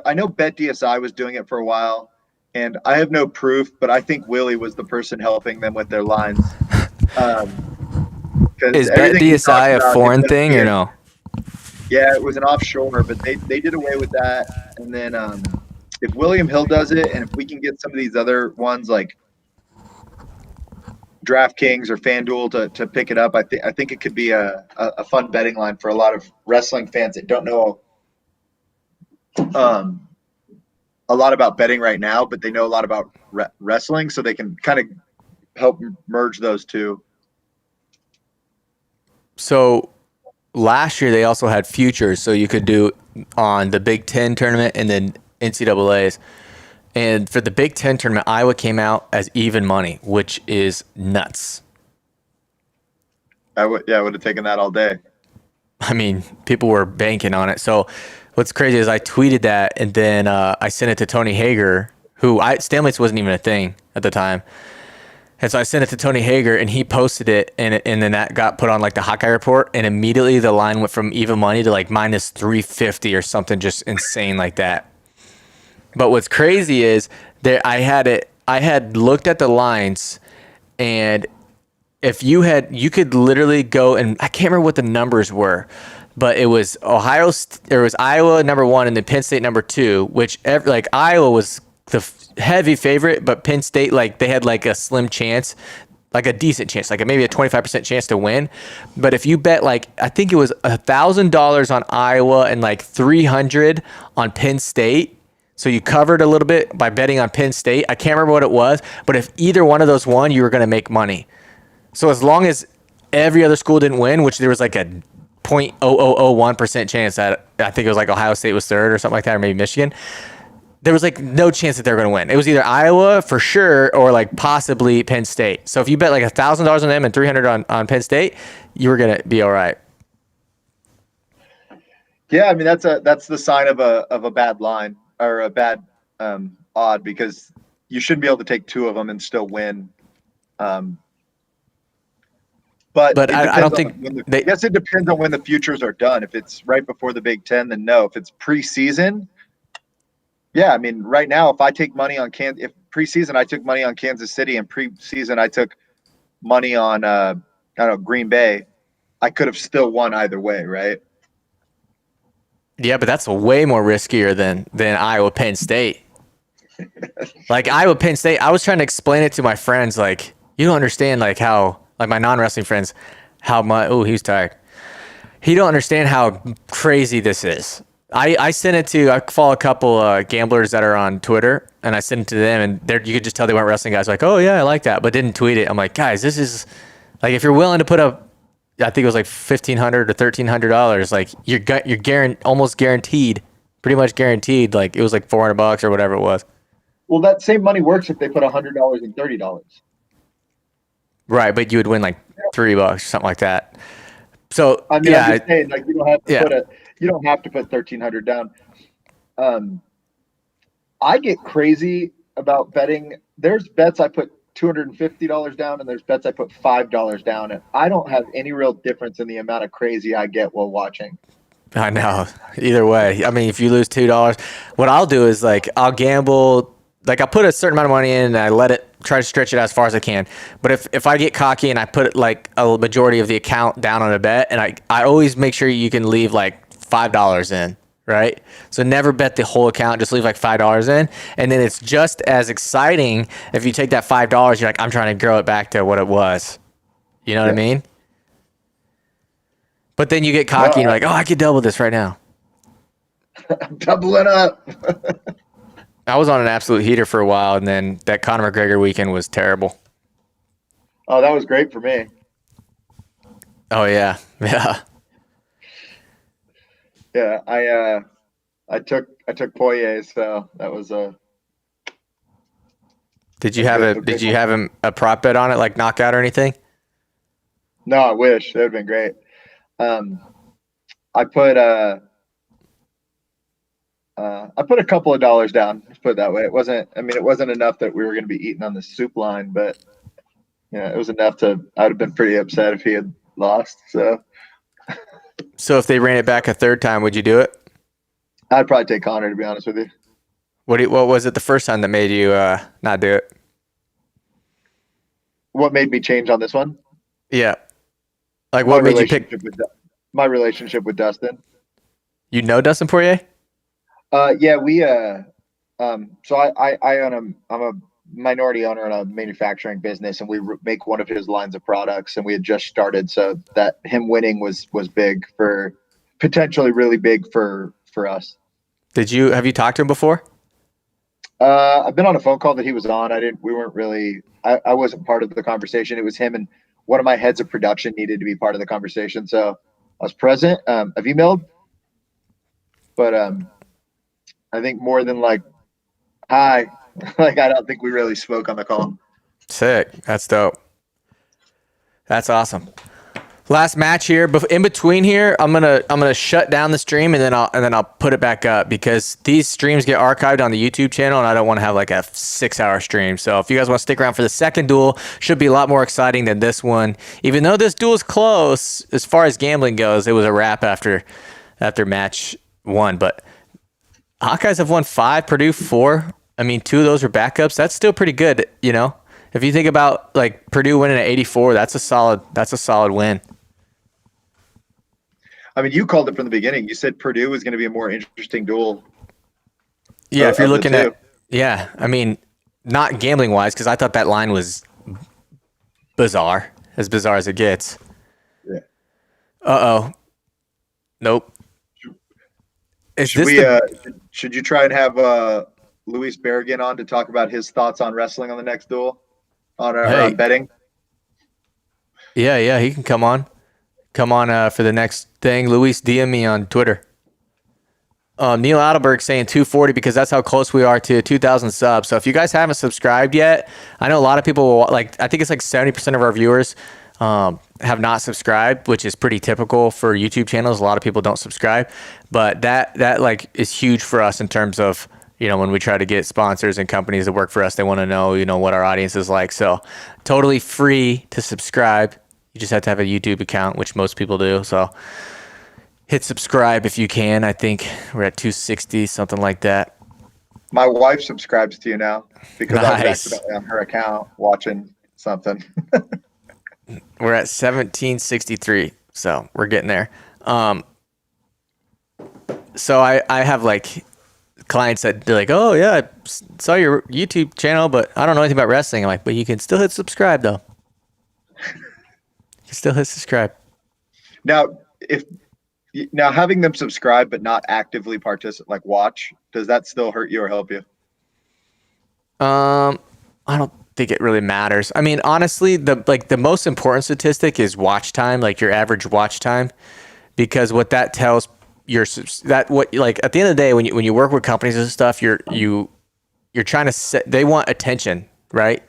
I know Bet DSI was doing it for a while, and I have no proof, but I think Willie was the person helping them with their lines. Is Bet DSI a foreign thing or no? Yeah, it was an offshore, but they did away with that. And then if William Hill does it, and if we can get some of these other ones like DraftKings or FanDuel to pick it up, I think it could be a fun betting line for a lot of wrestling fans that don't know a lot about betting right now, but they know a lot about wrestling, so they can kind of help merge those two. So last year they also had futures, so you could do on the Big Ten tournament and then NCAA's. And for the Big Ten tournament, Iowa came out as even money, which is nuts. I would have taken that all day. I mean, people were banking on it. So what's crazy is I tweeted that, and then I sent it to Tony Hager, who Stamlights wasn't even a thing at the time. And so I sent it to Tony Hager, and he posted it, and then that got put on like the Hawkeye Report, and immediately the line went from even money to like minus 350 or something just insane like that. But what's crazy is that I had looked at the lines, and if you could literally go, and I can't remember what the numbers were, but it was Iowa number 1 and then Penn State number 2, which like Iowa was the heavy favorite, but Penn State, like they had like a slim chance, like a decent chance, like maybe a 25% chance to win. But if you bet like, I think it was $1,000 on Iowa and like 300 on Penn State. So you covered a little bit by betting on Penn State. I can't remember what it was, but if either one of those won, you were going to make money. So as long as every other school didn't win, which there was like a 0.0001% chance that I think it was like Ohio State was third or something like that, or maybe Michigan, there was like no chance that they were going to win. It was either Iowa for sure or like possibly Penn State. So if you bet like $1,000 on them and 300 on Penn State, you were going to be all right. Yeah, I mean that's the sign of a bad line or a bad odd, because you shouldn't be able to take two of them and still win. But But it I depends don't on think I they. guess it depends on when the futures are done. If it's right before the Big Ten, then no. If it's preseason, yeah, I mean, right now, if I take money on if preseason I took money on Kansas City and preseason I took money on I don't know, Green Bay, I could have still won either way, right? Yeah, but that's way more riskier than Iowa Penn State. Like Iowa Penn State, I was trying to explain it to my friends. Like, you don't understand, like how, like my non-wrestling friends, how much. Oh, he's tired. He don't understand how crazy this is. I sent it to, I follow a couple gamblers that are on Twitter, and I sent it to them, and you could just tell they weren't wrestling guys. Like, oh yeah, I like that, but didn't tweet it. I'm like, guys, this is like, if you're willing to put up, I think it was like $1,500 or $1,300, like you're almost guaranteed, pretty much guaranteed. Like it was like $400 or whatever it was. Well, that same money works if they put $100 and $30. Right, but you would win like $3 or something like that. So I mean, yeah, I'm just saying, like you don't have to put 1,300 down. I get crazy about betting. There's bets I put $250 down, and there's bets I put $5 down, and I don't have any real difference in the amount of crazy I get while watching. I know. Either way, I mean, if you lose $2, what I'll do is like I'll gamble. Like I'll put a certain amount of money in, and I let it try to stretch it as far as I can. But if I get cocky and I put like a majority of the account down on a bet, and I always make sure you can leave like $5 in, right? So never bet the whole account, just leave like $5 in, and then it's just as exciting if you take that $5. You're like, I'm trying to grow it back to what it was. You know what I mean? But then you get cocky and you're like, oh, I could double this right now. I'm doubling up. I was on an absolute heater for a while, and then that Conor McGregor weekend was terrible. Oh, that was great for me. Oh yeah, yeah. Yeah, I took Poirier, so that was a. Did you have him a prop bet on it, like knockout or anything? No, I wish. That would have been great. I put a couple of dollars down. Let's put it that way. It wasn't enough that we were going to be eating on the soup line, but yeah, it was enough to. I would have been pretty upset if he had lost. So if they ran it back a third time, would you do it? I'd probably take Connor, to be honest with you. What was it the first time that made you not do it? What made me change on this one? Yeah, like what made you pick? My relationship with Dustin. You know Dustin Poirier? Yeah, we so I own I'm a minority owner in a manufacturing business, and we make one of his lines of products, and we had just started, so that him winning was big, for potentially really big for us. Have you talked to him before? I've been on a phone call that he was on. I wasn't part of the conversation. It was him and one of my heads of production needed to be part of the conversation, so I was present. I've emailed, but I think more than like, hi, like I don't think we really spoke on the call. Sick. That's dope. That's awesome. Last match here, but in between here, I'm gonna shut down the stream, and then I'll put it back up, because these streams get archived on the YouTube channel, and I don't want to have like a 6-hour stream. So if you guys want to stick around for the second duel, should be a lot more exciting than this one. Even though this duel is close as far as gambling goes, it was a wrap after match 1. But Hawkeyes have won 5, Purdue 4. I mean, 2 of those were backups. That's still pretty good, you know. If you think about like Purdue winning at 84, that's a solid win. I mean, you called it from the beginning. You said Purdue was going to be a more interesting duel. Yeah, if you're looking at, yeah, I mean, not gambling wise, because I thought that line was bizarre as it gets. Yeah. Nope. Should you try and have Luis Berrigan on to talk about his thoughts on wrestling on the next duel, on betting? Yeah, he can come on. For the next thing. Luis, DM me on Twitter. Neil Adelberg saying 240 because that's how close we are to 2,000 subs. So if you guys haven't subscribed yet, I know a lot of people will, like, I think it's like 70% of our viewers have not subscribed, which is pretty typical for YouTube channels. A lot of people don't subscribe, but that like is huge for us in terms of, you know, when we try to get sponsors and companies that work for us, they want to know, you know, what our audience is like. So totally free to subscribe. You just have to have a YouTube account, which most people do. So hit subscribe if you can. I think we're at 260, something like that. My wife subscribes to you now because I was Nice. accidentally on her account watching something. We're at 1763, so we're getting there. So I have like clients that be like, oh yeah, I saw your YouTube channel, but I don't know anything about wrestling. I'm like, but you can still hit subscribe though. You can still hit subscribe. Now, having them subscribe but not actively participate, like watch, does that still hurt you or help you? I don't think it really matters. I mean, honestly, the most important statistic is watch time, like your average watch time, because what that tells like at the end of the day, when you work with companies and stuff, you're trying to set, they want attention, right?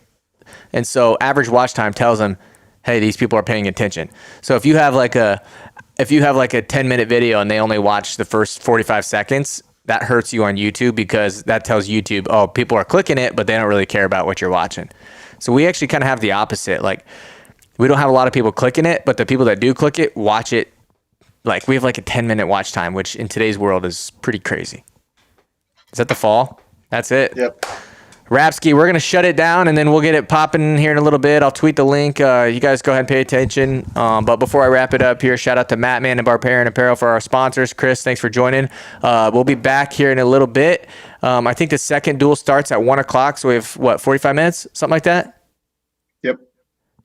And so average watch time tells them, hey, these people are paying attention. So if you have like a 10-minute video and they only watch the first 45 seconds, that hurts you on YouTube, because that tells YouTube, oh, people are clicking it, but they don't really care about what you're watching. So we actually kind of have the opposite. Like, we don't have a lot of people clicking it, but the people that do click it, watch it. Like, we have like a 10-minute watch time, which in today's world is pretty crazy. Is that the fall? That's it. Yep. Rapsky, we're going to shut it down, and then we'll get it popping here in a little bit. I'll tweet the link. You guys go ahead and pay attention. But before I wrap it up here, shout out to Matt Man and Barbarian Apparel for our sponsors. Chris, thanks for joining. We'll be back here in a little bit. I think the second duel starts at 1 o'clock, so we have, 45 minutes? Something like that? Yep.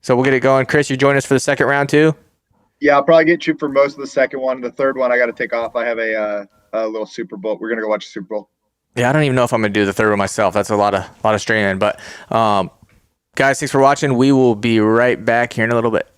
So we'll get it going. Chris, you join us for the second round too? Yeah, I'll probably get you for most of the second one. The third one, I got to take off. I have a little Super Bowl. We're going to go watch the Super Bowl. Yeah, I don't even know if I'm gonna do the third one myself. That's a lot of straining. But guys, thanks for watching. We will be right back here in a little bit.